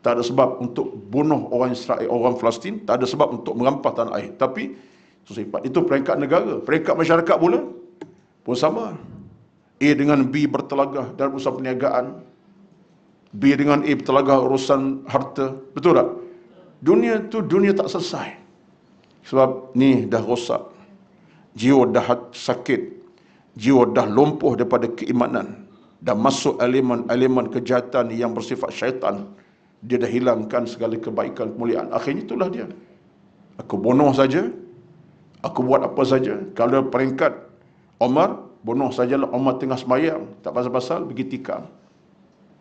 Speaker 1: Tak ada sebab untuk bunuh orang Israel, orang Palestin, tak ada sebab untuk merampas tanah air. Tapi sifat itu peringkat negara, peringkat masyarakat pula pun sama. A dengan B bertelagah dalam urusan perniagaan, B dengan A bertelagah urusan harta. Betul tak? Dunia tu dunia tak selesai. Sebab ni dah rosak. Jiwa dah sakit. Jiwa dah lumpuh daripada keimanan. Dah masuk elemen-elemen kejahatan yang bersifat syaitan. Dia dah hilangkan segala kebaikan, kemuliaan. Akhirnya itulah dia. Aku bunuh saja. Aku buat apa saja. Kalau peringkat Omar, bunuh sajalah Omar tengah semayang. Tak pasal-pasal, pergi tikam.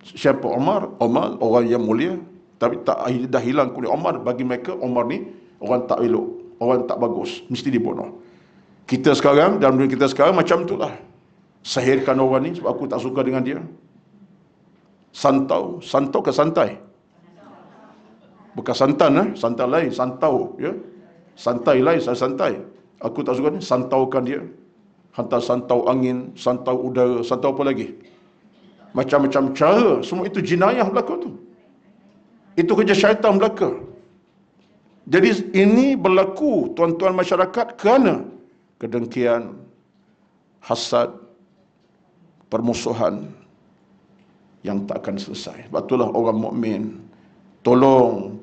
Speaker 1: Siapa Omar? Omar orang yang mulia. Tapi tak dah hilang kulit Omar. Bagi mereka, Omar ni orang tak elok. Orang tak bagus. Mesti dibunuh. Kita sekarang, dalam dunia kita sekarang, macam itulah. Sahirkan orang ni sebab aku tak suka dengan dia. Santau. Santau ke santai? Bukan santan, santan lain. Santau. Ya? Santai lain, saya santai. Aku tak suka ni, santaukan dia. Hantar santau angin, santau udara, santau apa lagi? Macam-macam cara. Semua itu jinayah belaka tu. Itu kerja syaitan belaka. Jadi ini berlaku, tuan-tuan masyarakat, kerana kedengkian, hasad, permusuhan yang tak akan selesai. Sebab itulah orang mukmin tolong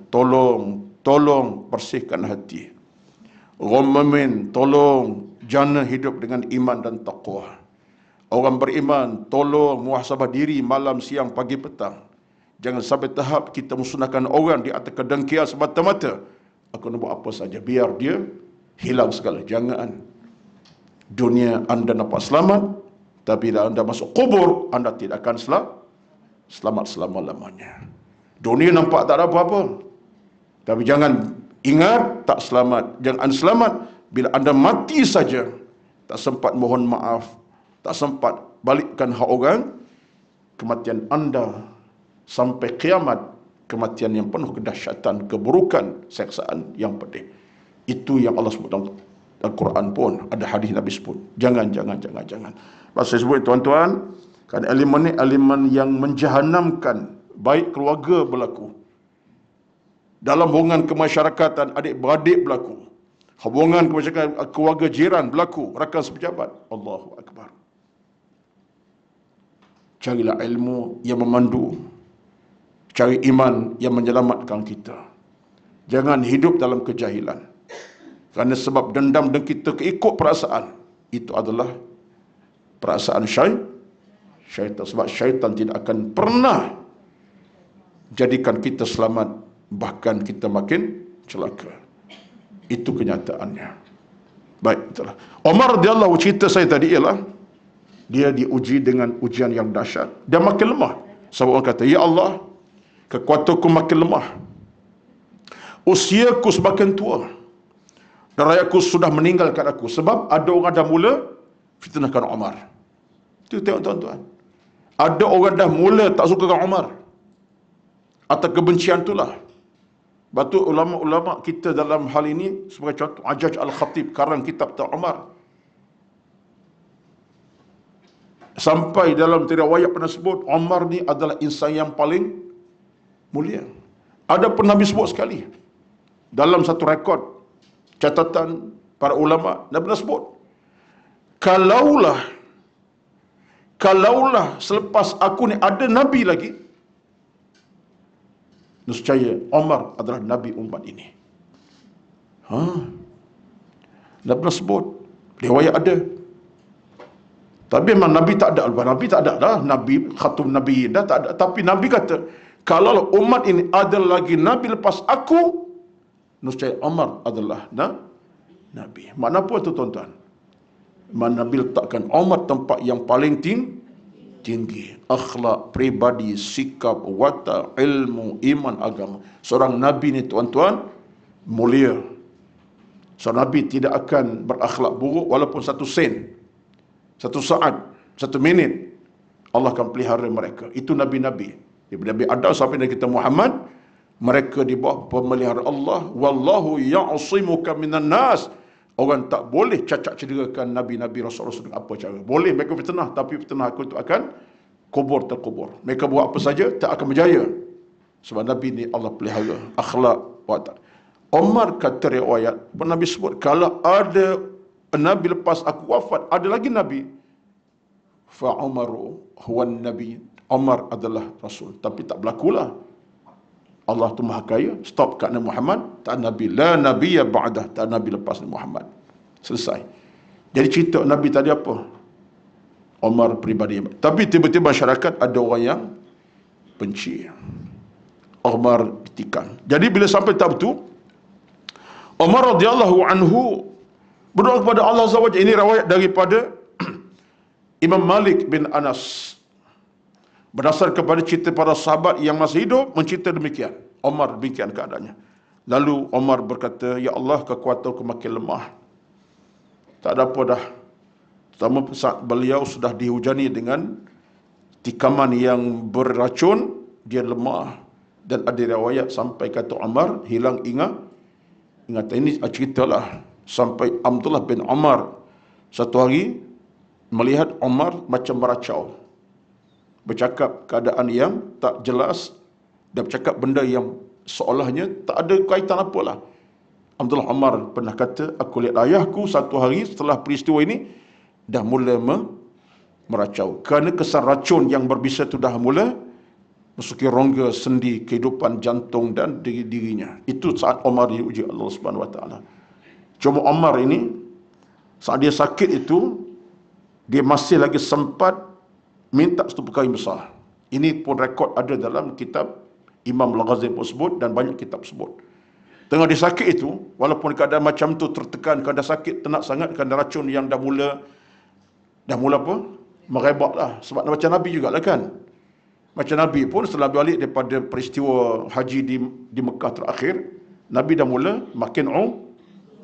Speaker 1: bersihkan hati. Orang mukmin tolong jana hidup dengan iman dan taqwa. Orang beriman tolong muhasabah diri malam, siang, pagi, petang. Jangan sampai tahap kita musnahkan orang di atas kedengkian semata-mata. Aku nak buat apa saja biar dia hilang segala. Jangan. Dunia anda nampak selamat, tapi bila anda masuk kubur, anda tidak akan selamat selama-lamanya. Dunia nampak tak ada apa-apa, tapi jangan ingat tak selamat. Jangan selamat bila anda mati saja, tak sempat mohon maaf, tak sempat balikkan hak orang. Kematian anda sampai kiamat, kematian yang penuh kedahsyatan, keburukan, seksaan yang pedih. Itu yang Allah sebut dalam Al-Quran pun, ada hadis Nabi sebut. Jangan. Sebab saya sebut tuan-tuan, kan elemen ni elemen yang menjahanamkan baik keluarga berlaku. Dalam hubungan kemasyarakatan, adik-beradik berlaku. Hubungan kemasyarakatan, keluarga jiran berlaku. Rakan sepejabat. Allahu Akbar. Carilah ilmu yang memandu. Cari iman yang menyelamatkan kita. Jangan hidup dalam kejahilan. Kerana sebab dendam dan kita keikut perasaan, itu adalah perasaan syaitan. Sebab syaitan tidak akan pernah jadikan kita selamat, bahkan kita makin celaka. Itu kenyataannya. Baik, itulah. Umar radhiyallahu cerita saya tadi ialah dia diuji dengan ujian yang dahsyat. Dia makin lemah. Sebab orang kata, ya Allah, kekuatanku makin lemah. Usiaku semakin tua. Dan rakyatku sudah meninggalkan aku. Sebab ada orang dah mula fitnahkan Umar. Itu tengok tuan-tuan. Ada orang dah mula tak suka dengan Umar. Atas kebencian itulah. Sebab tu ulama-ulama kita dalam hal ini, sebagai contoh, Ajaj Al-Khatib karang kitab tentang Umar. Sampai dalam riwayat pernah sebut, Umar ni adalah insan yang paling mulia. Ada pun Nabi sebut sekali. Dalam satu rekod, catatan para ulama, Nabi pernah sebut, kalaulah selepas aku ni ada Nabi lagi, nescaya Umar adalah Nabi umat ini. Nabi pernah sebut, riwayat ada. Tapi memang Nabi tak ada. Nabi tak ada dah. Nabi, khatum Nabi dah tak ada. Tapi Nabi kata, kalau umat ini ada lagi Nabi lepas aku, nescaya Umar adalah Nabi. Makna apa tu tuan-tuan? Mana Nabi letakkan Umar tempat yang paling tinggi. Akhlak, pribadi, sikap, watak, ilmu, iman, agama. Seorang Nabi ni tuan-tuan, mulia. Seorang Nabi tidak akan berakhlak buruk walaupun satu sen, satu saat, satu minit. Allah akan pelihara mereka. Itu Nabi-Nabi. Daripada Nabi Adam sampai Nabi kita Muhammad, Mereka di bawah pemeliharaan Allah. Wallahu ya'simuka minan nas. Orang tak boleh cacat cederakan Nabi-Nabi Rasul-Rasul dengan apa cara. Boleh mereka fitnah, tapi fitnah aku itu akan terkubur. Mereka buat apa saja, tak akan berjaya. Sebab Nabi ni Allah pelihara akhlak watak. Omar kata riwayat, Nabi sebut, kalau ada Nabi lepas aku wafat, ada lagi Nabi. Fa Umaru huwa Nabi. Umar adalah Rasul. Tapi tak berlakulah. Allah tu Maha Kaya, stop kat Nabi Muhammad, tak Nabi. La Nabiya ba'dah, tak Nabi lepas Nabi Muhammad. Selesai. Jadi cerita Nabi tadi apa? Umar peribadi. Tapi tiba-tiba masyarakat ada orang yang benci. Umar ditikam. Jadi bila sampai tahap itu, Umar radhiyallahu anhu berdoa kepada Allah Azza wa Jalla. Ini riwayat daripada Imam Malik bin Anas. Berdasar kepada cerita para sahabat yang masih hidup, mencerita demikian. Umar demikian keadaannya. Lalu Umar berkata, Ya Allah, kekuatanku makin lemah. Tak ada apa dah. Pertama saat beliau sudah dihujani dengan tikaman yang beracun, dia lemah. Dan ada riwayat sampai kata Umar hilang ingatan. Ini ceritalah sampai Abdullah bin Umar satu hari melihat Umar macam meracau, bercakap keadaan yang tak jelas dan bercakap benda yang seolahnya tak ada kaitan apalah. Abdullah Umar pernah kata, aku lihat ayahku satu hari setelah peristiwa ini dah mula meracau. Kerana kesan racun yang berbisa itu dah mula masuki rongga sendi kehidupan jantung dan dirinya. Itu saat Umar diuji Allah Subhanahu Wa Taala. Cuma Umar ini saat dia sakit itu, dia masih lagi sempat minta satu perkara yang besar. Ini pun rekod ada dalam kitab Imam Al-Ghazali pun sebut dan banyak kitab sebut. Tengah dia sakit itu, walaupun keadaan macam tu tertekan, keadaan sakit tenat sangat, kerana racun yang dah mula apa? Merebak lah. Sebab macam Nabi jugalah kan. Macam Nabi pun setelah balik daripada peristiwa haji di Mekah terakhir, Nabi dah mula makin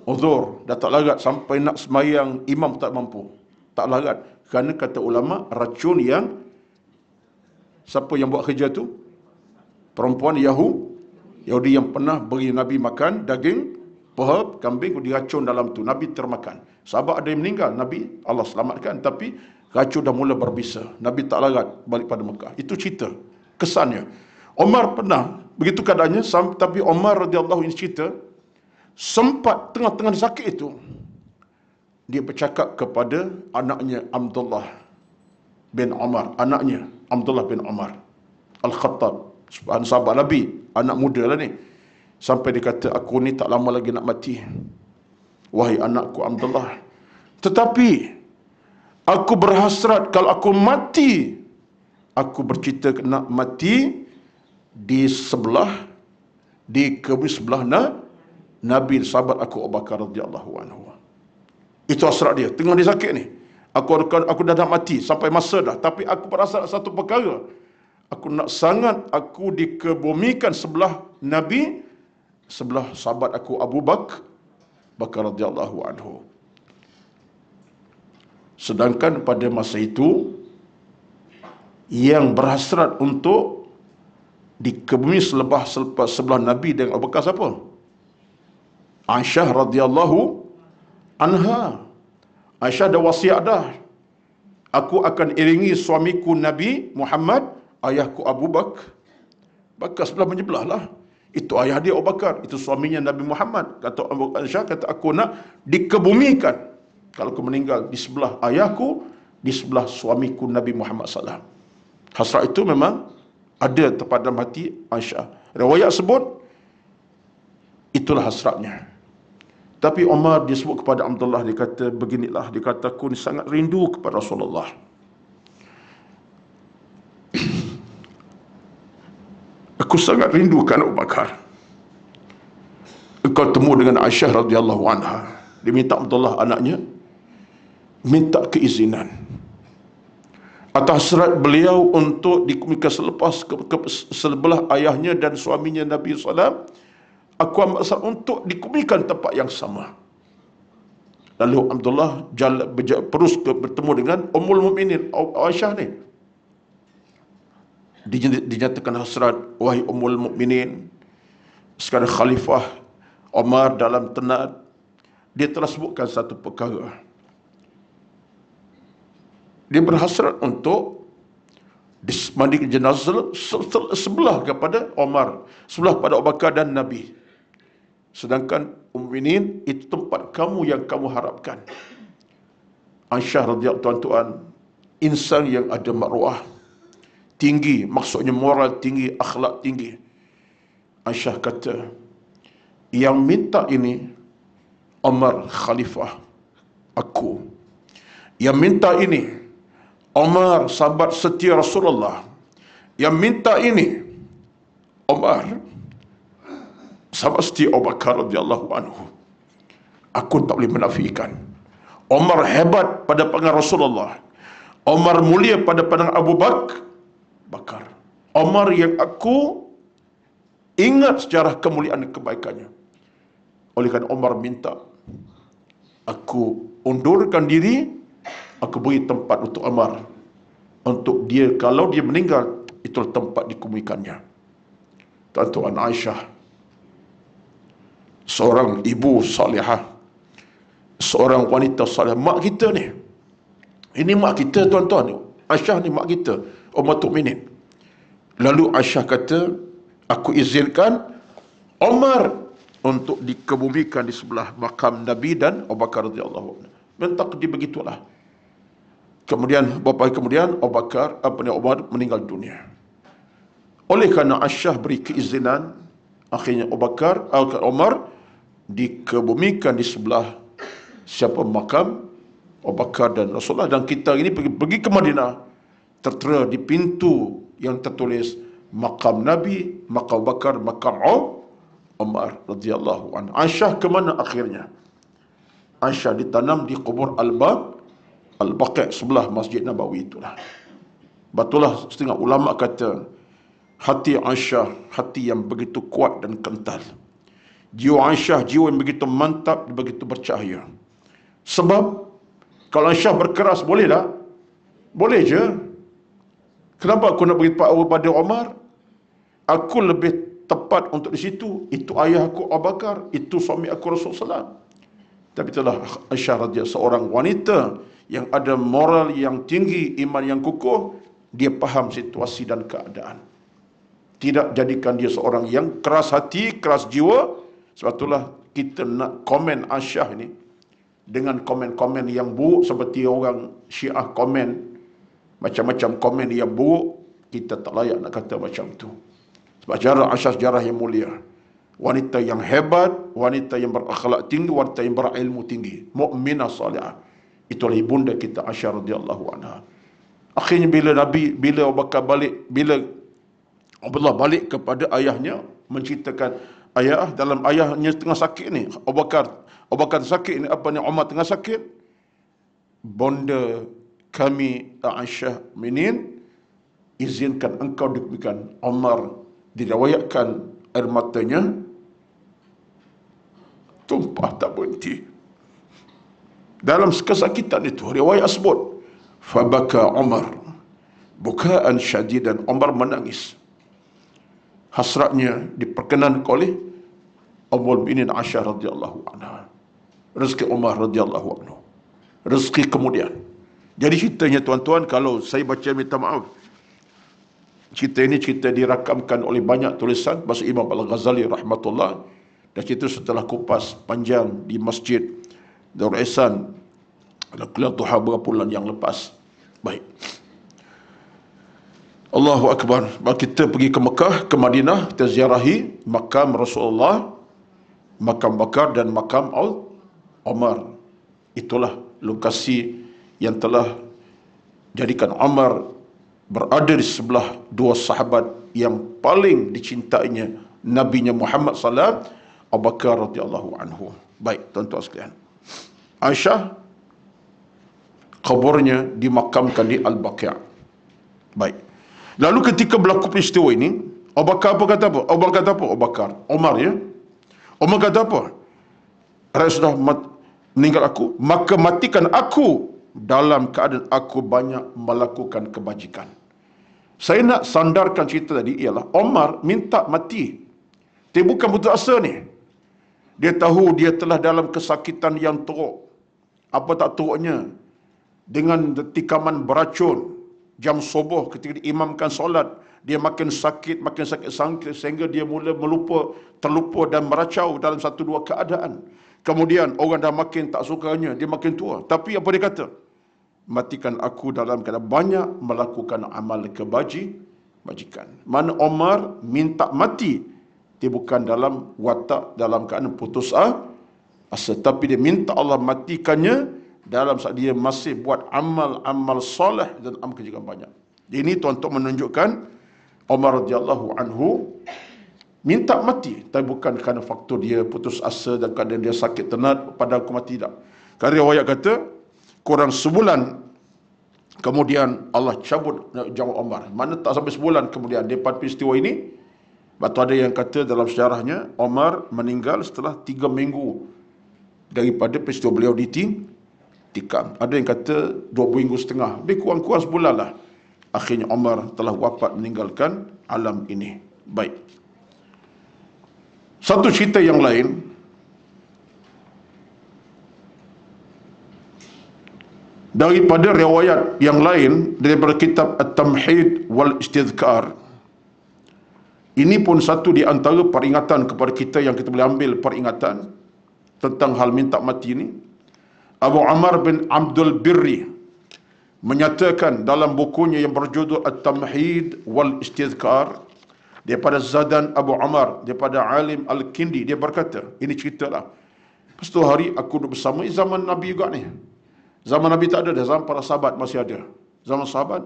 Speaker 1: uzur, dah tak larat, sampai nak semayang imam tak mampu. Tak larat. Kerana kata ulama, racun yang siapa yang buat kerja tu? Perempuan Yahudi yang pernah beri Nabi makan daging paha kambing, diracun dalam tu. Nabi termakan. Sahabat ada yang meninggal, Nabi Allah selamatkan, tapi racun dah mula berbisa. Nabi tak larat balik pada Mekah. Itu cerita kesannya. Umar pernah begitu keadaannya, tapi Umar radhiyallahu anhu cerita sempat tengah-tengah sakit itu dia bercakap kepada anaknya Abdullah bin Umar, anaknya Abdullah bin Umar Al-Khattab, sahabat Nabi, anak muda lah ni. Sampai dia kata, aku ni tak lama lagi nak mati, wahai anakku Abdullah. Tetapi aku berhasrat kalau aku mati, aku bercita nak mati di kebun sebelah Nabi, sahabat aku Abu Bakar radhiyallahu anhu. Itu hasrat dia. Tengah dia sakit ni. Aku dah nak mati sampai masa dah. Tapi aku berhasrat satu perkara. Aku nak sangat aku dikebumikan sebelah Nabi, sebelah sahabat aku Abu Bakar radhiyallahu anhu. Sedangkan pada masa itu yang berhasrat untuk dikebumi sebelah Nabi dengan Abu Bakar siapa? Aisyah radhiyallahu anha. Aisyah dah wasiat dah, aku akan iringi suamiku Nabi Muhammad, ayahku Abu Bakar sebelah menyebelah lah. Itu ayah dia Abu Bakar, itu suaminya Nabi Muhammad. Kata Aisyah, kata aku nak dikebumikan kalau aku meninggal di sebelah ayahku, di sebelah suamiku Nabi Muhammad SAW. Hasrat itu memang ada terpadam hati Aisyah. Riwayat sebut itulah hasratnya. Tapi Umar disebut kepada Abdullah, dia kata beginilah, dia kata aku ni sangat rindu kepada Rasulullah. Aku sangat rindukan Abu Bakar. Engkau temu dengan Aisyah radhiyallahu anha. Dia minta Abdullah anaknya minta keizinan atas hasrat beliau untuk dikebumikan selepas sebelah ayahnya dan suaminya Nabi SAW. Aku amat hasrat untuk dikebumikan tempat yang sama. Lalu Abdullah terus bertemu dengan Ummul Mukminin Aisyah ni. Dinyatakan hasrat, wahai Ummul Mukminin, sekalian Khalifah Omar dalam tenat, dia telah sebutkan satu perkara. Dia berhasrat untuk dimandikan jenazah sebelah kepada Omar, sebelah pada Abu Bakar dan Nabi. Sedangkan Mukminin itu tempat kamu yang kamu harapkan. Aisyah radhiyallahu tuan-tuan, insan yang ada maruah tinggi, maksudnya moral tinggi, akhlak tinggi. Aisyah kata, yang minta ini Omar khalifah aku. Yang minta ini Omar sahabat setia Rasulullah. Yang minta ini Omar sahabat setia Abu Bakar radhiyallahu anhu. Aku tak boleh menafikan. Omar hebat pada pandangan Rasulullah. Omar mulia pada pandangan Abu Bakar. Omar yang aku ingat sejarah kemuliaan dan kebaikannya. Oleh kerana Omar minta, aku undurkan diri, aku beri tempat untuk Omar. Untuk dia, kalau dia meninggal, itulah tempat dikebumikannya. Tuan-tuan, Aisyah, seorang ibu salihah, seorang wanita salihah, mak kita ni. Ini mak kita, tuan-tuan. Aisyah ni mak kita, Ummatul Mukminin. Lalu Aisyah kata, aku izinkan Omar untuk dikebumikan di sebelah makam Nabi dan Abu Bakar radhiyallahu anhu. Mentakdir begitulah. Kemudian beberapa hari kemudian Umar meninggal dunia. Oleh kerana Aisyah beri keizinan, akhirnya Umar dikebumikan di sebelah makam Abu Bakar dan Rasulullah. Dan kita ini pergi ke Madinah, tertera di pintu yang tertulis makam Nabi, makam Abu Bakar, makam Umar radhiyallahu anhu. Aisyah ke mana akhirnya? Aisyah ditanam di kubur Al-Baqi' sebelah Masjid Nabawi itulah. Betullah setengah ulama kata, hati Aisyah hati yang begitu kuat dan kental. Jiwa Aisyah jiwa yang begitu mantap, begitu bercahaya. Sebab kalau Aisyah berkeras, boleh tak? Boleh je. Kenapa aku nak beritahu pada Umar? Aku lebih tepat untuk di situ. Itu ayah aku Abu Bakar, itu suami aku Rasulullah SAW. Tapi itulah Aisyah radhiyallahu, seorang wanita yang ada moral yang tinggi, iman yang kukuh. Dia faham situasi dan keadaan. Tidak jadikan dia seorang yang keras hati, keras jiwa. Sebab itulah kita nak komen Aisyah ini dengan komen-komen yang buruk, seperti orang Syiah komen macam-macam komen yang buruk. Kita tak layak nak kata macam itu. Sebab sejarah Aisyah sejarah yang mulia, wanita yang hebat, wanita yang berakhlak tinggi, wanita yang berilmu tinggi, mukminah salihah. Itulah ibunda kita Aisyah radhiyallahu anha. Akhirnya bila Abu Bakar balik, bila Abdullah balik kepada ayahnya menceritakan, ayah, dalam ayahnya tengah sakit ni, Abu Bakar sakit ni, Umar tengah sakit, bonda kami Aisyah Minin izinkan engkau dikebumikan. Umar diriwayatkan air matanya tumpah tak berhenti. Dalam kesakitan itu, riwayat sebut, fabaka Umar bukaan syadidan. Umar menangis. Hasratnya diperkenankan oleh Ummul Mukminin Aisyah radhiyallahu anha. Rezeki Umar radhiyallahu anhu. Rezeki kemudian. Jadi ceritanya tuan-tuan, kalau saya baca minta maaf, cerita ini cerita dirakamkan oleh banyak tulisan, bahasa Imam Al-Ghazali rahmatullah. Dan cerita setelah kupas panjang di Masjid Darul Ihsan Qiyam Duha beberapa bulan yang lepas. Baik. Allahu Akbar. Kita pergi ke Mekah, ke Madinah, kita ziarahi makam Rasulullah, makam Bakar dan makam Umar. Itulah lokasi yang telah jadikan Umar berada di sebelah dua sahabat yang paling dicintainya Nabi-Nya Muhammad SAW, Abu Bakar radhiyallahu anhu. Baik, tuan-tuan sekalian. Aisyah kuburnya dimakamkan di Al-Baqi'. Baik. Lalu ketika berlaku peristiwa ini, Abu Bakar apa kata apa? Abu Bakar kata apa? Abu Bakar. Umar ya. Umar kata apa? Rasul sudah meninggal aku, maka matikan aku dalam keadaan aku banyak melakukan kebajikan. Saya nak sandarkan cerita tadi ialah Umar minta mati, Dia bukan putus asa ni. Dia tahu dia telah dalam kesakitan yang teruk. Apa tak teruknya? Dengan tikaman beracun jam subuh ketika diimamkan solat, dia makin sakit sehingga dia mula terlupa dan meracau dalam satu dua keadaan. Kemudian orang dah makin tak sukanya, dia makin tua. Tapi apa dia kata? Matikan aku dalam keadaan banyak melakukan amal kebajikan. Mana Umar minta mati, dia bukan dalam watak, dalam keadaan putus asa, tapi dia minta Allah matikannya dalam saat dia masih buat amal soleh dan amal kebajikan banyak. Ini untuk menunjukkan Umar radhiyallahu anhu minta mati, tapi bukan kerana faktor dia putus asa dan keadaan dia sakit tenat pada aku mati, tidak. Kerana riwayat kata kurang sebulan kemudian Allah cabut nyawa Umar. Mana tak sampai sebulan kemudian daripada peristiwa ini. Batu ada yang kata dalam sejarahnya Umar meninggal setelah 3 minggu daripada peristiwa beliau ditikam. Ada yang kata 2 minggu setengah, lebih kurang sebulan lah. Akhirnya Umar telah wafat meninggalkan alam ini. Baik. Satu cerita yang lain, daripada riwayat yang lain daripada kitab At-Tamhid wal Istidhkar. Ini pun satu di antara peringatan kepada kita yang kita boleh ambil peringatan tentang hal minta mati ini. Abu Amr bin Abdul Birri menyatakan dalam bukunya yang berjudul At-Tamhid wal Istidhkar, daripada Zadan Abu Amr, daripada Alim Al-Kindi, dia berkata, ini ceritalah. Satu hari aku duduk bersama, zaman Nabi juga ni. Zaman Nabi tak ada dah, zaman para sahabat masih ada. Zaman sahabat,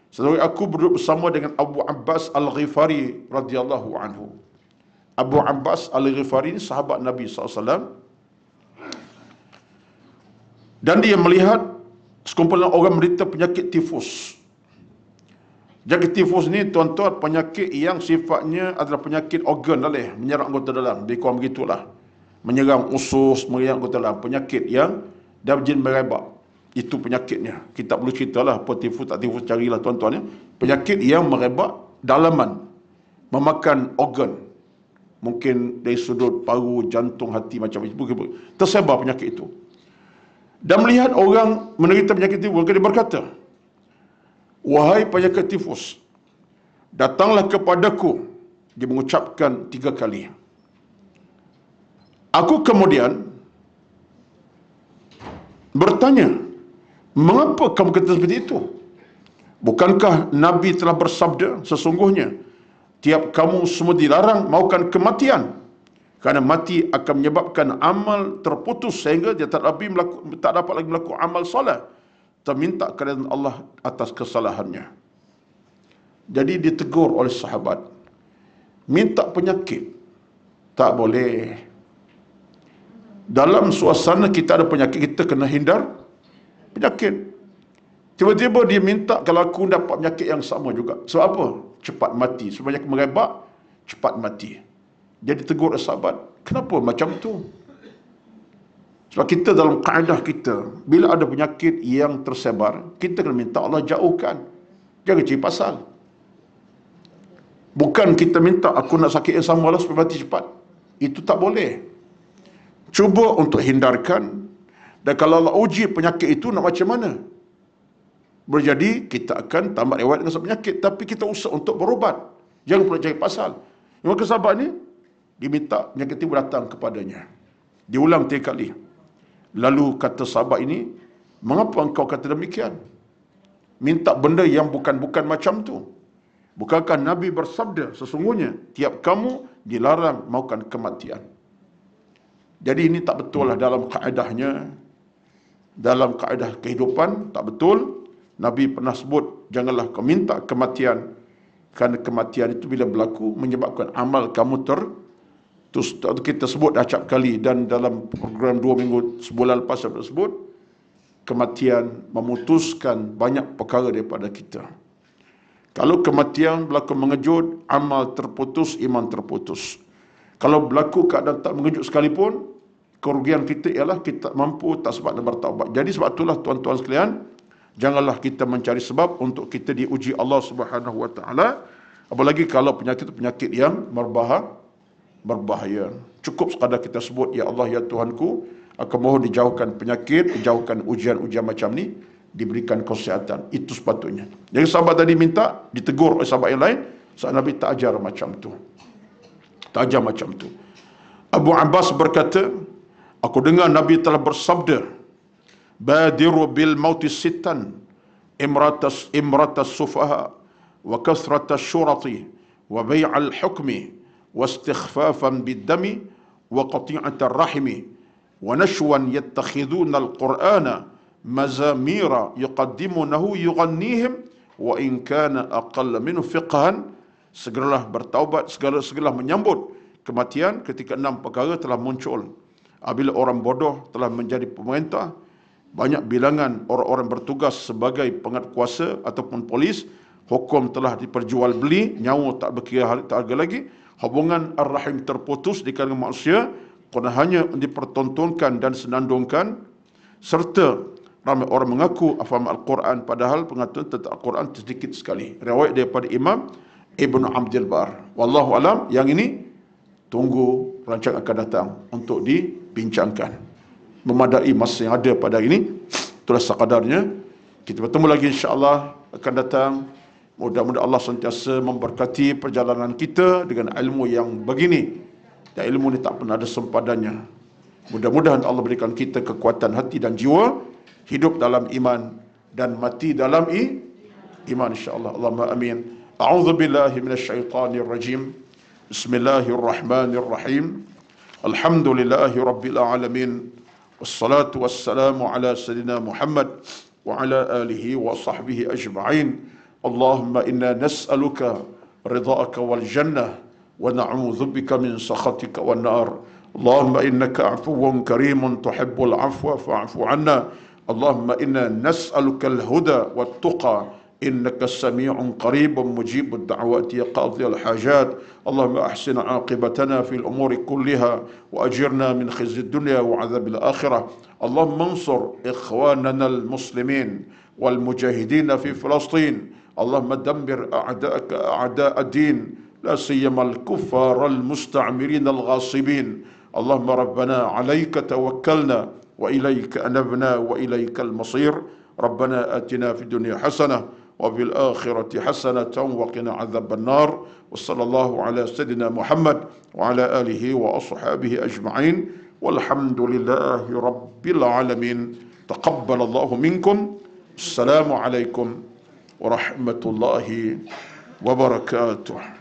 Speaker 1: satu hari aku duduk bersama dengan Abu Abbas Al-Ghifari radhiyallahu anhu. Abu Abbas Al-Ghifari ini sahabat Nabi SAW. Dan dia melihat sekumpulan orang menderita penyakit tifus. Penyakit tifus ni tuan-tuan penyakit yang sifatnya adalah penyakit organ dalih, menyerang anggota dalam. Lebih kurang begitulah. Menyerang usus, menyerang anggota dalam. Penyakit yang dah jin merebak. Itu penyakitnya. Kita tak perlu ceritalah apa tifus tak tifus, carilah tuan-tuan ya. Penyakit yang merebak dalaman, memakan organ. Mungkin dari sudut paru, jantung, hati, macam itu. Tersebar penyakit itu. Dan melihat orang menderita penyakit tifus, dia berkata, wahai penyakit tifus, datanglah kepadaku. Dia mengucapkan 3 kali. Aku kemudian bertanya, mengapa kamu kata seperti itu? Bukankah Nabi telah bersabda, sesungguhnya tiap kamu semua dilarang mahukan kematian, kerana mati akan menyebabkan amal terputus sehingga dia tak dapat lagi melakukan amal soleh, terminta kepada Allah atas kesalahannya. Jadi ditegur oleh sahabat, minta penyakit tak boleh. Dalam suasana kita ada penyakit, kita kena hindar penyakit. Tiba-tiba dia minta kalau aku dapat penyakit yang sama juga. Sebab apa? Cepat mati. Sebab penyakit merebak, cepat mati. Jadi tegur sahabat, kenapa macam tu? Sebab kita dalam kaedah kita, bila ada penyakit yang tersebar, kita kena minta Allah jauhkan. Jangan cari pasal. Bukan kita minta aku nak sakit yang sama lah supaya mati cepat. Itu tak boleh. Cuba untuk hindarkan. Dan kalau Allah uji penyakit itu, nak macam mana? Berjadi kita akan tamat riwayat dengan penyakit, tapi kita usaha untuk berubat. Jangan pula cari pasal. Maka sahabat ni diminta penyakit itu datang kepadanya. Diulang 3 kali. Lalu kata sahabat ini, mengapa engkau kata demikian? Minta benda yang bukan-bukan macam tu. Bukankah Nabi bersabda, sesungguhnya tiap kamu dilarang mahukan kematian. Jadi ini tak betul lah dalam kaedahnya. Dalam kaedah kehidupan, tak betul. Nabi pernah sebut, janganlah kau minta kematian. Kerana kematian itu bila berlaku, menyebabkan amal kamu terus kita sebut acap kali. Dan dalam program 2 minggu, sebulan lepas saya sebut, kematian memutuskan banyak perkara daripada kita. Kalau kematian berlaku mengejut, amal terputus, iman terputus. Kalau berlaku keadaan tak mengejut sekalipun, kerugian kita ialah kita mampu tak sempat dan bertaubat. Jadi sebab itulah tuan-tuan sekalian, janganlah kita mencari sebab untuk kita diuji Allah Subhanahu Wa Taala. Apalagi kalau penyakit itu penyakit yang berbahaya. Cukup sekadar kita sebut, Ya Allah, Ya Tuhanku, aku mohon dijauhkan penyakit, dijauhkan ujian-ujian macam ni, diberikan kesihatan. Itu sepatutnya. Jadi sahabat tadi minta, ditegur oleh sahabat yang lain, sahabat Nabi tak ajar macam tu. Tak ajar macam tu. Abu Abbas berkata, aku dengar Nabi telah bersabda, badiru bil mauti sittan, imratas sufaha, wa kathratas syurati, wa bay'al hukmi, wa istighfafan biddami, wa qati'atar rahimi, wa nashwan yattakhiduna al-Qur'ana mazamira yuqaddimunahu yughannihim, wa in kana aqalla minhu fiqhan. Segeralah bertaubat, segeralah menyambut kematian ketika 6 perkara telah muncul. Apabila orang bodoh telah menjadi pemerintah, banyak bilangan orang-orang bertugas sebagai penguatkuasa ataupun polis, hukum telah diperjualbeli, nyawa tak berkira harga lagi, hubungan ar-rahim terputus di kalangan manusia kerana hanya dipertontonkan dan senandungkan, serta ramai orang mengaku faham Al-Quran padahal pengetahuan tentang Al-Quran sedikit sekali. Riwayat daripada Imam Ibn Abdul Bar. Wallahu alam, yang ini tunggu rancangan akan datang untuk dibincangkan. Memadai masa yang ada pada hari ini. Itulah sekadarnya. Kita bertemu lagi insya-Allah akan datang. Mudah-mudahan Allah sentiasa memberkati perjalanan kita dengan ilmu yang begini. Dan ilmu ni tak pernah ada sempadannya. Mudah-mudahan Allah berikan kita kekuatan hati dan jiwa, hidup dalam iman dan mati dalam iman insya-Allah. Allahumma amin. A'udzu billahi minasyaitonir rajim. Bismillahirrahmanirrahim. Alhamdulillahi rabbil alamin. Wassalatu wassalamu ala sayyidina Muhammad wa ala alihi wa sahbihi ajma'in. Allahumma inna nas'aluka ridha'aka wal jannah wa na'udzu bika min sakhatika wan nar. Allahumma innaka 'afuwwun karimun tuhibbul 'afwa fa'fu 'anna. Allahumma inna nas'aluka al-huda wat tuqa إنك سميع قريب مجيب الدعوات يا قاضي الحاجات. اللهم أحسن عاقبتنا في الأمور كلها وأجرنا من خزي الدنيا وعذاب الآخرة. اللهم انصر إخواننا المسلمين والمجاهدين في فلسطين. اللهم دمر أعداءك أعداء الدين، لا سيما الكفار المستعمرين الغاصبين. اللهم ربنا عليك توكلنا وإليك أنبنا وإليك المصير. ربنا آتنا في الدنيا حسنة وفي الآخرة حسنة وقنا عذاب النار. وصلى الله على سيدنا محمد وعلى آله وأصحابه أجمعين والحمد لله رب العالمين. تقبل الله منكم. السلام عليكم ورحمة الله وبركاته.